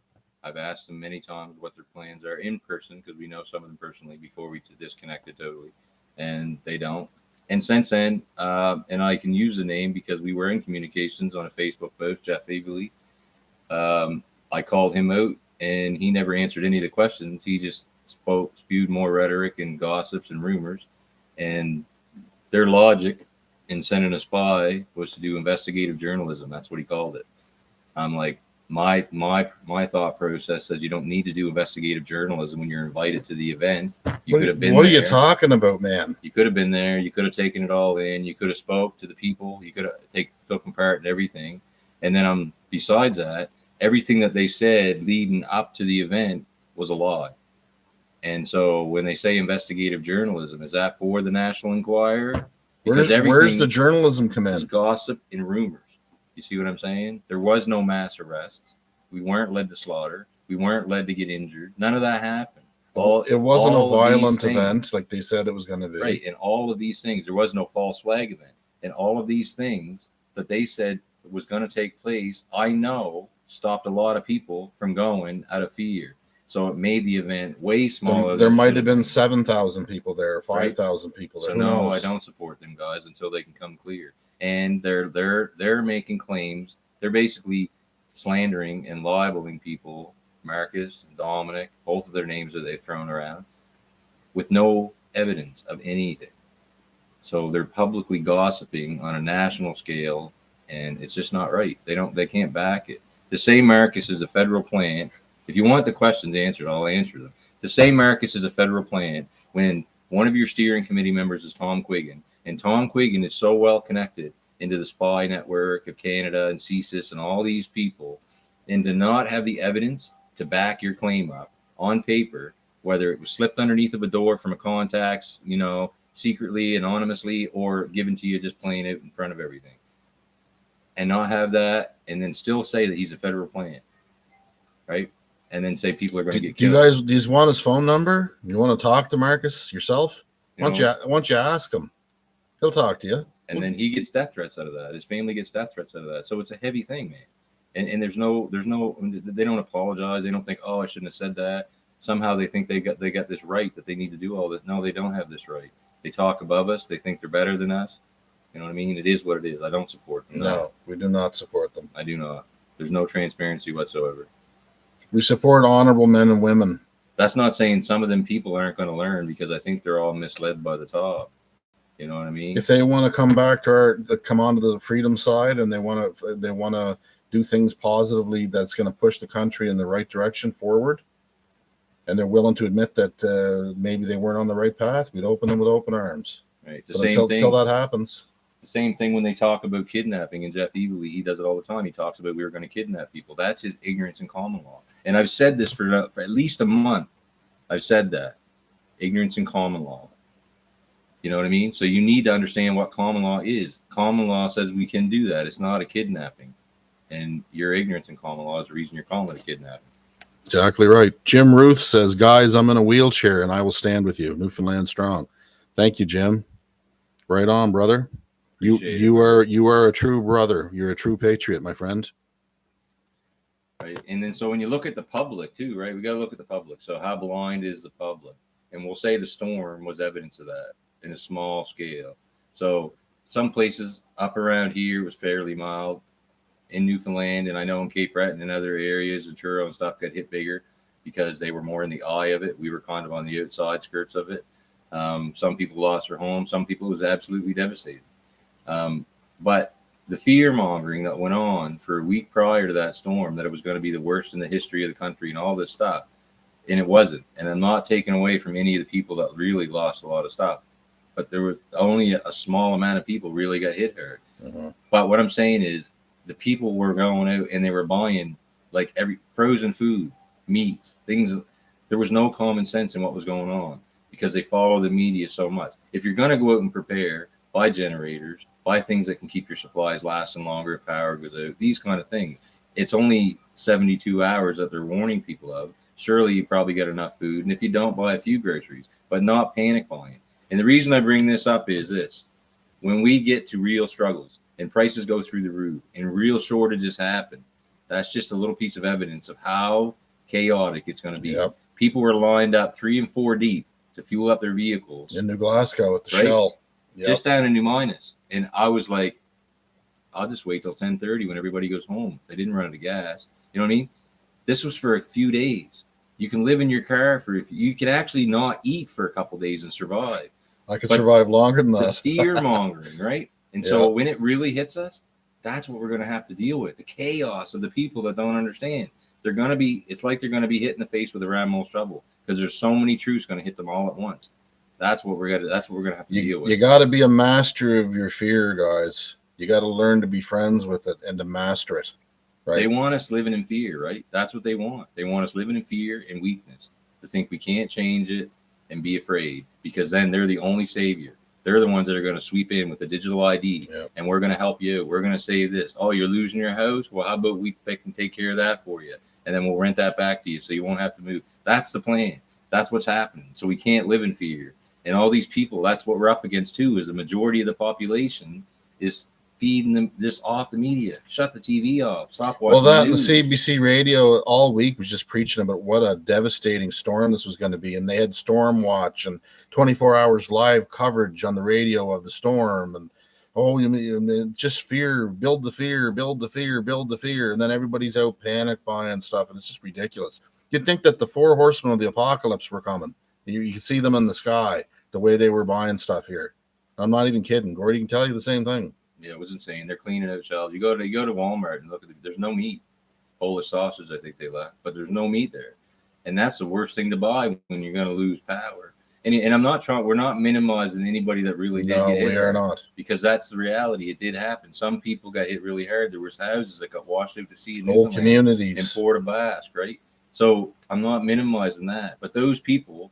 I've asked them many times what their plans are in person because we know some of them personally before we disconnected totally, and they don't. And since then, and I can use the name because we were in communications on a Facebook post, Jeff Avely. I called him out, and he never answered any of the questions. He just spewed more rhetoric and gossips and rumors. And their logic in sending a spy was to do investigative journalism. That's what he called it. I'm like, my thought process says you don't need to do investigative journalism when you're invited to the event. You could have been. What are you talking about, man? You could have been there. You could have taken it all in. You could have spoke to the people. You could have took part in everything. And then besides that, everything that they said leading up to the event was a lie. And so when they say investigative journalism, is that for the National Enquirer? Because where's the journalism come in? Gossip and rumors. You see what I'm saying? There was no mass arrests. We weren't led to slaughter. We weren't led to get injured. None of that happened. It wasn't a violent event like they said it was going to be. Right. And all of these things, there was no false flag event. And all of these things that they said was going to take place, I know stopped a lot of people from going out of fear. So it made the event way smaller. There might have been 7,000 people there, 5,000 people there. So no, I don't support them guys until they can come clear. And they're making claims. They're basically slandering and libeling people, Marcus and Dominic, both of their names that they've thrown around, with no evidence of anything. So they're publicly gossiping on a national scale, and it's just not right. They can't back it. To say Marcus is a federal plant, if you want the questions answered, I'll answer them. To say Marcus is a federal plant when one of your steering committee members is Tom Quiggin, and Tom Quiggin is so well connected into the spy network of Canada and CSIS and all these people, and to not have the evidence to back your claim up on paper, whether it was slipped underneath of a door from a contacts, secretly, anonymously, or given to you just plain out in front of everything, and not have that, and then still say that he's a federal plant, right? And then say people are going to get Do you killed. guys want his phone number? You want to talk to Marcus yourself? Why don't you ask him? He'll talk to you. And then he gets death threats out of that. His family gets death threats out of that. So it's a heavy thing, man. And there's no, they don't apologize. They don't think, oh, I shouldn't have said that. Somehow they think they got this right, that they need to do all this. No, they don't have this right. They talk above us. They think they're better than us. You know what I mean? It is what it is. I don't support them. No, we do not support them. I do not. There's no transparency whatsoever. We support honorable men and women. That's not saying some of them people aren't going to learn, because I think they're all misled by the top. You know what I mean? If they want to come back to come onto the freedom side, and they want to do things positively, that's going to push the country in the right direction forward, and they're willing to admit that maybe they weren't on the right path, we'd open them with open arms. Right. It's but the same thing. Until that happens. The same thing when they talk about kidnapping, and Jeff Evely, he does it all the time. He talks about we were going to kidnap people. That's his ignorance in common law. And I've said this for at least a month. I've said that. Ignorance in common law. You know what I mean? So you need to understand what common law is. Common law says we can do that. It's not a kidnapping. And your ignorance in common law is the reason you're calling it a kidnapping. Exactly right. Jim Ruth says, guys, I'm in a wheelchair and I will stand with you. Newfoundland strong. Thank you, Jim. Right on, brother. You are a true brother. You're a true patriot, my friend. Right. And then so when you look at the public too, right? We got to look at the public. So how blind is the public? And we'll say the storm was evidence of that in a small scale. So some places up around here was fairly mild. In Newfoundland, and I know in Cape Breton and other areas, the Truro and stuff got hit bigger because they were more in the eye of it. We were kind of on the outside skirts of it. Some people lost their home. Some people, it was absolutely devastating. But the fear mongering that went on for a week prior to that storm, that it was going to be the worst in the history of the country and all this stuff, and it wasn't. And I'm not taking away from any of the people that really lost a lot of stuff, but there was only a small amount of people really got hit hard. Uh-huh. But what I'm saying is, the people were going out and they were buying like every frozen food, meats, things. There was no common sense in what was going on because they follow the media so much. If you're going to go out and prepare, buy generators, buy things that can keep your supplies lasting longer, power goes out, these kind of things. It's only 72 hours that they're warning people of. Surely you probably get enough food. And if you don't, buy a few groceries, but not panic buying. And the reason I bring this up is this: when we get to real struggles, and prices go through the roof and real shortages happen, that's just a little piece of evidence of how chaotic it's going to be. Yep. People were lined up 3 and 4 deep to fuel up their vehicles. In New Glasgow at the Shell. Yep. Just down in New Minas. And I was like, I'll just wait till 10:30 when everybody goes home. They didn't run out of gas. You know what I mean? This was for a few days. You can live in your car you can actually not eat for a couple days and survive. I could survive longer than that. The fear mongering, right? And so when it really hits us, that's what we're going to have to deal with. The chaos of the people that don't understand. It's like they're going to be hit in the face with a ramble shovel because there's so many truths going to hit them all at once. That's what we're going to have to deal with. You got to be a master of your fear, guys. You got to learn to be friends with it and to master it. Right? They want us living in fear, right? That's what they want. They want us living in fear and weakness, to think we can't change it and be afraid, because then they're the only savior. They're the ones that are going to sweep in with the digital ID, and we're going to help you. We're going to say this. Oh, you're losing your house? Well, how about we can take care of that for you, and then we'll rent that back to you so you won't have to move. That's the plan. That's what's happening. So we can't live in fear. And all these people, that's what we're up against too, is the majority of the population is feeding them this off the media. Shut the TV off. Stop watching the news. The CBC radio all week was just preaching about what a devastating storm this was going to be. And they had Storm Watch and 24 hours live coverage on the radio of the storm. And just fear, build the fear, build the fear, build the fear. And then everybody's out panic buying stuff. And it's just ridiculous. You'd think that the 4 horsemen of the apocalypse were coming. You could see them in the sky, the way they were buying stuff here. I'm not even kidding. Gordy can tell you the same thing. Yeah, it was insane. They're cleaning out shelves. You go to Walmart and look at there's no meat. Polish sausage, I think they left, but there's no meat there, and that's the worst thing to buy when you're going to lose power. And I'm not trying. We're not minimizing anybody that really did get hit. No, we are not, because that's the reality. It did happen. Some people got hit really hard. There was houses that got washed out to sea. Whole communities in Port of Basque, right? So I'm not minimizing that, but those people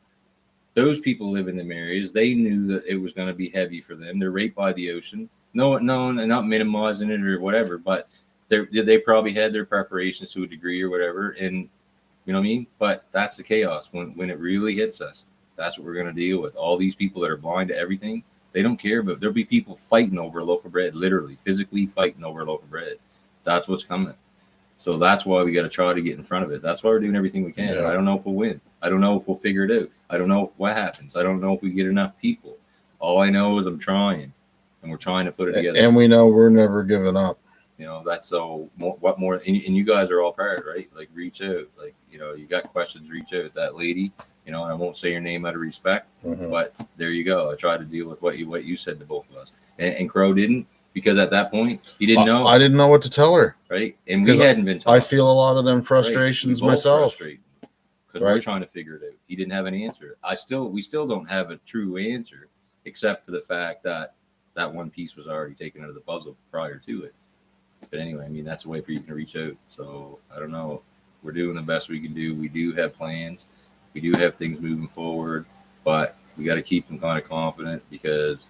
live in them areas. They knew that it was going to be heavy for them. They're right by the ocean. No, and not minimizing it or whatever, but they probably had their preparations to a degree or whatever, and you know what I mean. But that's the chaos when it really hits us. That's what we're going to deal with. All these people that are blind to everything, they don't care. But there'll be people fighting over a loaf of bread, literally, physically fighting over a loaf of bread. That's what's coming. So that's why we got to try to get in front of it. That's why we're doing everything we can. Yeah. I don't know if we'll win. I don't know if we'll figure it out. I don't know what happens. I don't know if we get enough people. All I know is I'm trying, and we're trying to put it together. And we know we're never giving up. You know, that's so what more, and you guys are all part, right? Like, reach out. Like, you know, you got questions, reach out. That lady, you know, and I won't say your name out of respect, but there you go. I tried to deal with what you said to both of us, and Crow didn't, because at that point he didn't know. I didn't know what to tell her, right? And we hadn't been taught. I feel a lot of them frustrations myself, because we're trying to figure it out. He didn't have an answer. We still don't have a true answer, except for the fact that that one piece was already taken out of the puzzle prior to it. But anyway, I mean, that's a way for you to reach out. So I don't know. We're doing the best we can do. We do have plans. We do have things moving forward, but we got to keep them kind of confidential because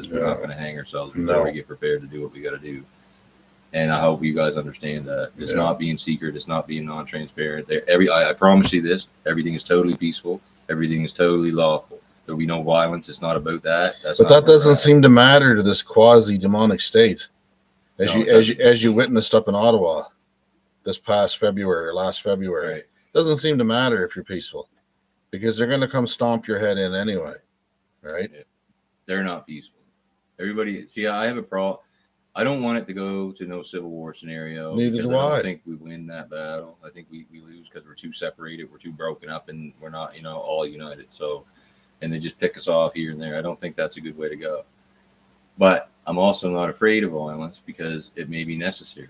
we're not going to hang ourselves before we get prepared to do what we got to do. And I hope you guys understand that it's not being secret. It's not being non-transparent. I promise you this, everything is totally peaceful. Everything is totally lawful. There'll be no violence. It's not about that. But that doesn't seem to matter to this quasi-demonic state. As you witnessed up in Ottawa this past February or last February, right. Doesn't seem to matter if you're peaceful because they're going to come stomp your head in anyway, right? Yeah. They're not peaceful. Everybody, see, I have a problem. I don't want it to go to no civil war scenario. Neither do I. I don't think we win that battle. I think we lose because we're too separated. We're too broken up, and we're not, all united. So, and they just pick us off here and there. I don't think that's a good way to go. But I'm also not afraid of violence because it may be necessary.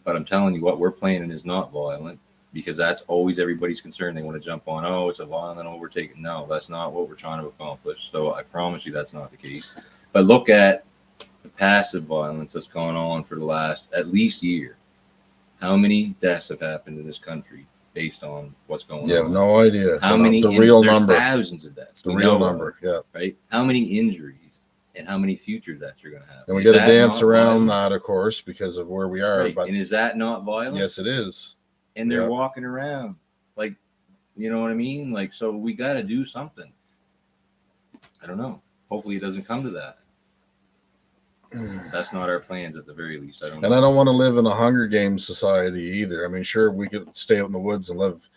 But I'm telling you, what we're planning is not violent because that's always everybody's concern. They want to jump on, it's a violent overtaking. No, that's not what we're trying to accomplish. So I promise you that's not the case. But look at the passive violence that's gone on for the last at least year. How many deaths have happened in this country based on what's going on? You have no idea. How many? The real there's number. Thousands of deaths. The real number, Right? How many injuries and how many future deaths are going to happen? And we got to dance around that, of course, because of where we are. Right. But and is that not violent? Yes, it is. And they're walking around like, you know what I mean? Like, so we got to do something. I don't know. Hopefully it doesn't come to that. That's not our plans at the very least. I don't want to live in a Hunger Games society either. I mean, sure, we could stay out in the woods and live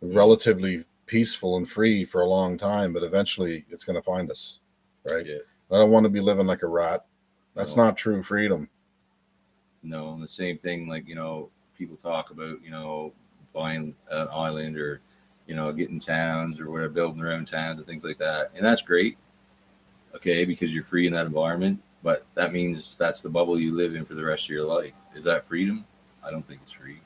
relatively peaceful and free for a long time, but eventually it's going to find us, right? Yeah. I don't want to be living like a rat. That's not true freedom. No, and the same thing, like, people talk about, buying an island or, getting towns or whatever, building their own towns and things like that. And that's great. Okay, because you're free in that environment. But that means that's the bubble you live in for the rest of your life. Is that freedom? I don't think it's free.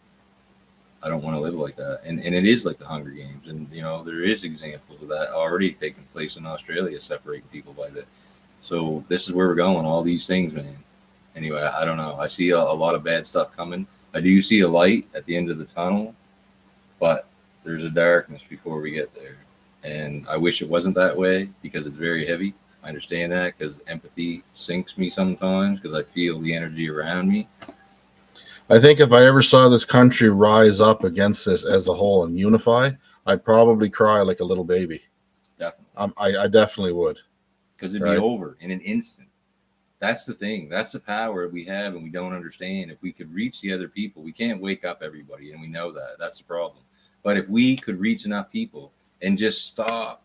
I don't want to live like that. And it is like the Hunger Games. And, there is examples of that already taking place in Australia, separating people by that. So this is where we're going, all these things, man. Anyway, I don't know. I see a lot of bad stuff coming. I do see a light at the end of the tunnel, but there's a darkness before we get there. And I wish it wasn't that way because it's very heavy. I understand that because empathy sinks me sometimes because I feel the energy around me. I think if I ever saw this country rise up against this as a whole and unify, I'd probably cry like a little baby. Definitely. I definitely would. Because it'd be over in an instant. That's the thing. That's the power we have and we don't understand. If we could reach the other people, we can't wake up everybody, and we know that. That's the problem. But if we could reach enough people and just stop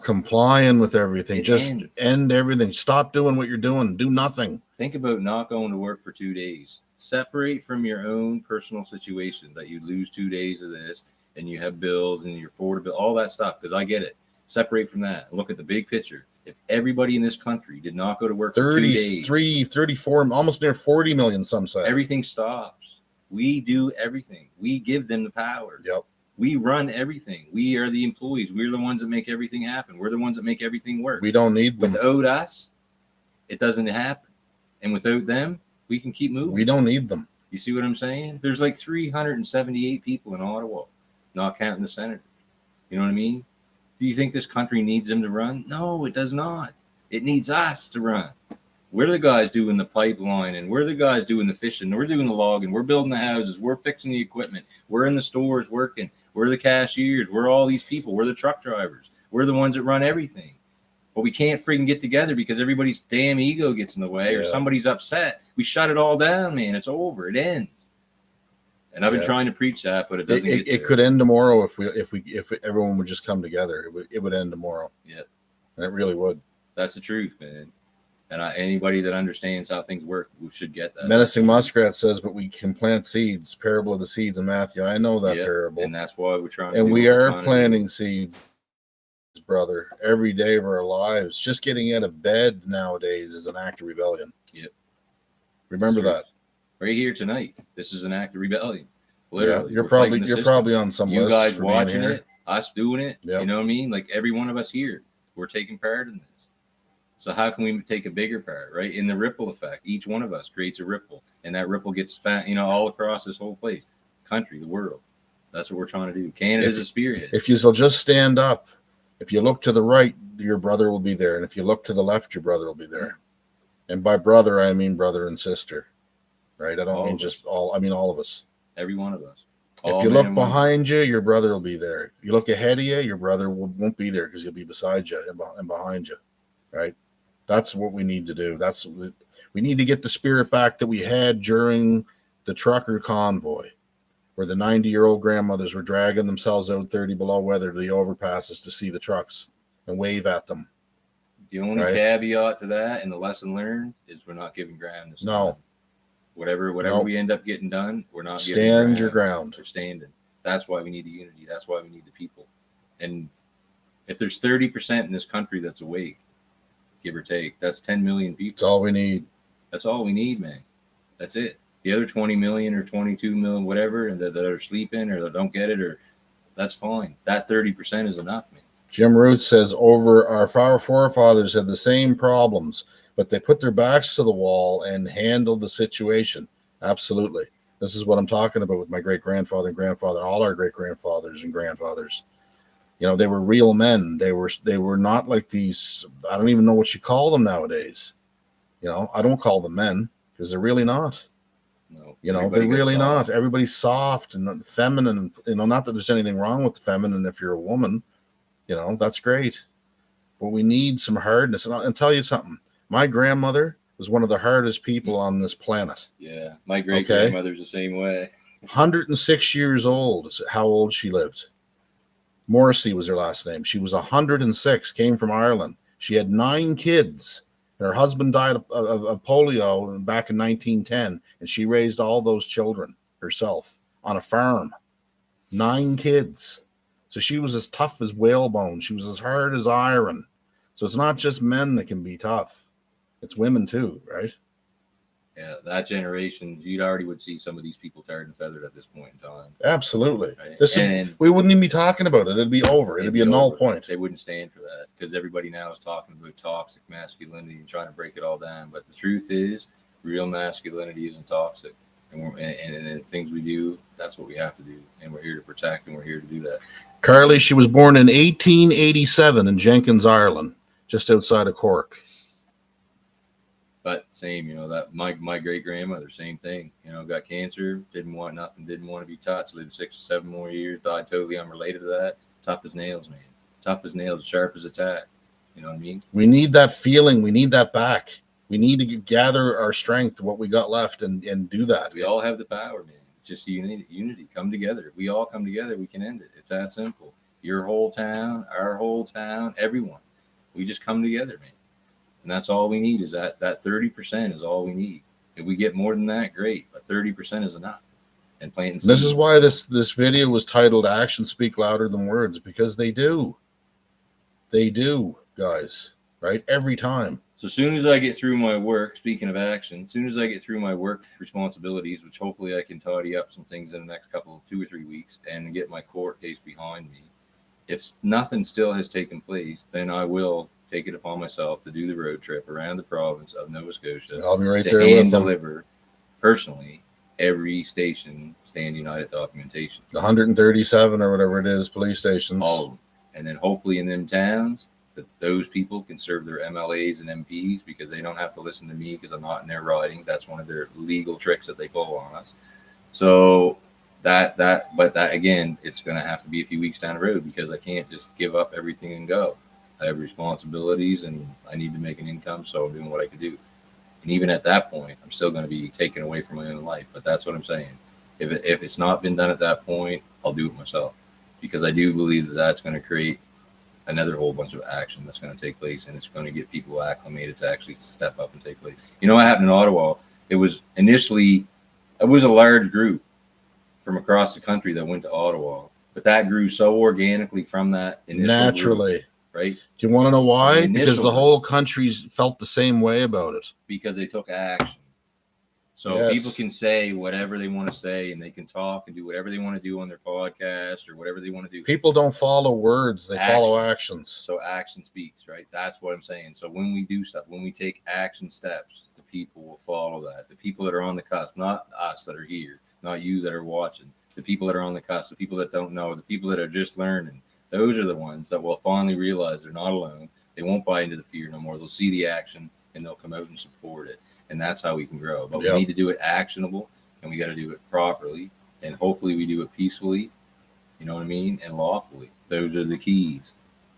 complying with everything. Just end everything. Stop doing what you're doing. Do nothing. Think about not going to work for 2 days. Separate from your own personal situation that you lose 2 days of this and you have bills and you're affordable, all that stuff, because I get it. Separate from that. Look at the big picture. If everybody in this country did not go to work for 2 days, 34, almost near 40 million, some say. Everything stops. We do everything. We give them the power. Yep. We run everything. We are the employees. We're the ones that make everything happen. We're the ones that make everything work. We don't need them. Without us, it doesn't happen. And without them, we can keep moving. We don't need them. You see what I'm saying? There's like 378 people in Ottawa, not counting the senator. You know what I mean? Do you think this country needs them to run? No, it does not. It needs us to run. We're the guys doing the pipeline, and we're the guys doing the fishing. We're doing the logging. We're building the houses. We're fixing the equipment. We're in the stores working. We're the cashiers. We're all these people. We're the truck drivers. We're the ones that run everything. But we can't freaking get together because everybody's damn ego gets in the way or somebody's upset. We shut it all down, man. It's over. It ends. And I've been trying to preach that, but it doesn't. It could end tomorrow if everyone would just come together. It would end tomorrow. Yeah, and it really would. That's the truth, man. And anybody that understands how things work, we should get that. Menacing Muskrat says, "But we can plant seeds." Parable of the seeds in Matthew. I know that parable, and that's why we're trying. And we are planting seeds, brother, every day of our lives. Just getting out of bed nowadays is an act of rebellion. Yep. Remember that. Right here tonight, this is an act of rebellion. Literally, you're probably on some list. You guys watching it, us doing it. Yep. You know what I mean? Like every one of us here, we're taking part in this. So how can we take a bigger part, right? In the ripple effect, each one of us creates a ripple, and that ripple gets all across this whole place, country, the world. That's what we're trying to do. Canada's a spearhead. If you'll just stand up, if you look to the right, your brother will be there, and if you look to the left, your brother will be there. And by brother, I mean brother and sister, right? I don't mean just all. I mean all of us. Every one of us. If you look behind you, your brother will be there. If you look ahead of you, your brother won't be there because he'll be beside you and behind you, right? That's what we need to do. We need to get the spirit back that we had during the trucker convoy, where the 90-year-old grandmothers were dragging themselves out 30 below weather to the overpasses to see the trucks and wave at them. The only caveat to that and the lesson learned is we're not giving ground. No. Whatever we end up getting done, we're not giving ground. Stand your ground. We're standing. That's why we need the unity. That's why we need the people. And if there's 30% in this country that's awake, give or take, that's 10 million people. That's all we need. That's all we need, man. That's it. The other 20 million or 22 million, whatever, and that are sleeping or that don't get it, or that's fine. That 30% is enough, man. Jim Root says, our forefathers had the same problems, but they put their backs to the wall and handled the situation. Absolutely. This is what I'm talking about with my great-grandfather and grandfather, all our great-grandfathers and grandfathers. They were real men. They were not like these, I don't even know what you call them nowadays. I don't call them men because they're really not. No, they're really not. Everybody's soft and feminine. Not that there's anything wrong with the feminine if you're a woman. That's great. But we need some hardness. And I'll tell you something. My grandmother was one of the hardest people on this planet. Yeah, my great-grandmother's the same way. 106 years old is how old she lived. Morrissey was her last name. She was 106, came from Ireland. She had 9 kids. Her husband died of polio back in 1910, and she raised all those children herself on a farm. 9 kids. So she was as tough as whalebone. She was as hard as iron. So it's not just men that can be tough. It's women too, right? Yeah, that generation, you already would see some of these people tarred and feathered at this point in time. Absolutely. Right? We wouldn't even be talking about it. It'd be over. It'd be a null point. They wouldn't stand for that because everybody now is talking about toxic masculinity and trying to break it all down. But the truth is, real masculinity isn't toxic. And the things we do, that's what we have to do. And we're here to protect, and we're here to do that. Carly, she was born in 1887 in Jenkins, Ireland, just outside of Cork. But same, that my great grandmother, same thing. Got cancer, didn't want nothing, didn't want to be touched. Lived 6 or 7 more years, died totally unrelated to that. Tough as nails, man. Tough as nails, sharp as a tack. You know what I mean? We need that feeling. We need that back. We need to gather our strength, what we got left, and do that. We all have the power, man. Just unity. Come together. If we all come together, we can end it. It's that simple. Your whole town, our whole town, everyone. We just come together, man. And that's all we need is that 30% is all we need. If we get more than that, great. But 30% is enough. And planting seeds. This is why this video was titled Actions Speak Louder Than Words, because they do. They do, guys. Right? Every time. So as soon as I get through my work, speaking of action, as soon as I get through my work responsibilities, which hopefully I can tidy up some things in the next 2 or 3 weeks and get my court case behind me, if nothing still has taken place, then I will take it upon myself to do the road trip around the province of Nova Scotia. I'll be right to there hand with them. deliver personally every station Stand United documentation. 137 or whatever it is, police stations. All of them. And then hopefully in them towns, that those people can serve their MLAs and MPs because they don't have to listen to me because I'm not in their riding. That's one of their legal tricks that they pull on us. So but that again, it's going to have to be a few weeks down the road because I can't just give up everything and go. I have responsibilities and I need to make an income. So I'm doing what I could do. And even at that point, I'm still going to be taken away from my own life. But that's what I'm saying. If it's not been done at that point, I'll do it myself because I do believe that that's going to create another whole bunch of action that's going to take place, and it's going to get people acclimated to actually step up and take place. You know what happened in Ottawa? It was a large group from across the country that went to Ottawa, but that grew so organically from that initial naturally group, right? Do you want to know why? The Because the initial whole country felt the same way about it. Because they took action. So Yes. people can say whatever they want to say, and they can talk and do whatever they want to do on their podcast or whatever they want to do. People don't follow words, they follow actions. So action speaks, right? That's what I'm saying. So when we do stuff, when we take action steps, the people will follow that. The people that are on the cusp, not us that are here, not you that are watching, the people that are on the cusp, the people that don't know, the people that are just learning, those are the ones that will finally realize they're not alone. They won't buy into the fear no more. They'll see the action and they'll come out and support it. And that's how we can grow. But we need to do it actionable, and we got to do it properly. And hopefully we do it peacefully, you know what I mean, and lawfully. Those are the keys.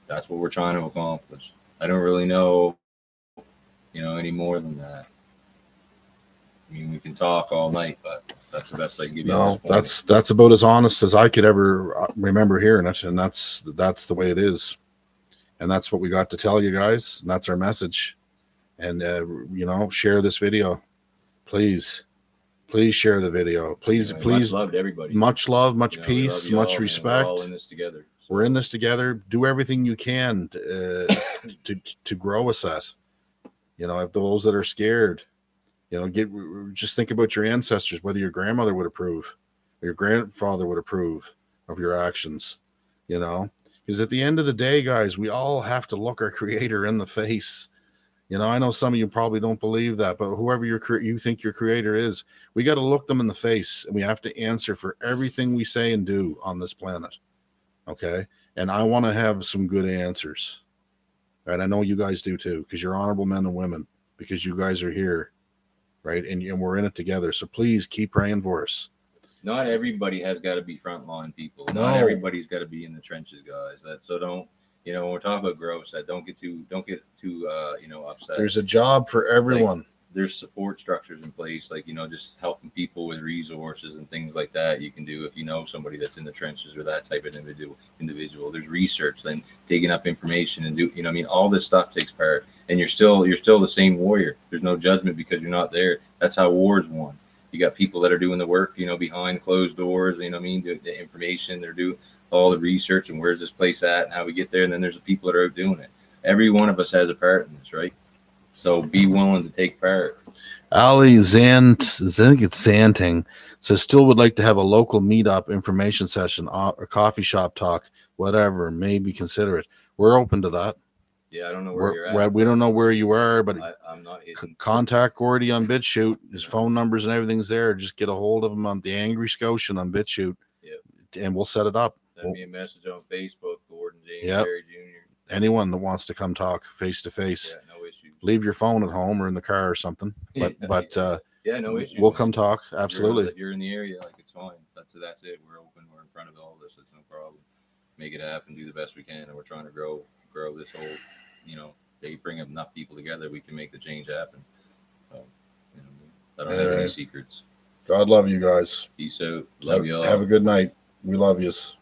That's what we're trying to accomplish. I don't really know, any more than that. I mean, we can talk all night, but that's the best I can give you. No, that's about as honest as I could ever remember hearing it, and that's the way it is. And that's what we got to tell you guys, and that's our message. And share this video, please share the video, please. Much love to everybody. Much love, much peace, much respect. We're all in this together. We're in this together. Do everything you can to grow us at. If those that are scared, just think about your ancestors, whether your grandmother would approve or your grandfather would approve of your actions. Because at the end of the day, guys, we all have to look our Creator in the face. I know some of you probably don't believe that, but whoever you think your Creator is, we got to look them in the face, and we have to answer for everything we say and do on this planet. Okay? And I want to have some good answers. Right? I know you guys do too, because you're honorable men and women, because you guys are here, right? And we're in it together. So please keep praying for us. Not everybody has got to be frontline people. No. Not everybody's got to be in the trenches, guys. So don't. When we're talking about growth, don't get too upset. There's a job for everyone. There's support structures in place, just helping people with resources and things like that. You can do if you know somebody that's in the trenches or that type of individual. There's research, then digging up information and all this stuff takes part. And you're still the same warrior. There's no judgment because you're not there. That's how war's won. You got people that are doing the work, behind closed doors. The information they're doing. All the research and where's this place at and how we get there. And then there's the people that are out doing it. Every one of us has a part in this, right? So be willing to take part. Ali Zanting says, still would like to have a local meetup, information session, or coffee shop talk, whatever, maybe consider it. We're open to that. Yeah, I don't know where you're at. We don't know where you are, but I'm not hitting. Contact Gordy on BitChute. His phone numbers and everything's there. Just get a hold of him on the Angry Scotian on BitChute. Yep. And we'll set it up. Send me a message on Facebook, Gordon James Perry Jr. Anyone that wants to come talk face to face. Yeah, no issue. Leave your phone at home or in the car or something. But no issue. We'll come talk. Absolutely. If you're in the area, it's fine. That's it. We're open. We're in front of all this. It's no problem. Make it happen. Do the best we can. And we're trying to grow this whole, they bring enough people together, we can make the change happen. So, I don't have any secrets. God love you guys. Peace out. Love you all. Have a good night. We love yous.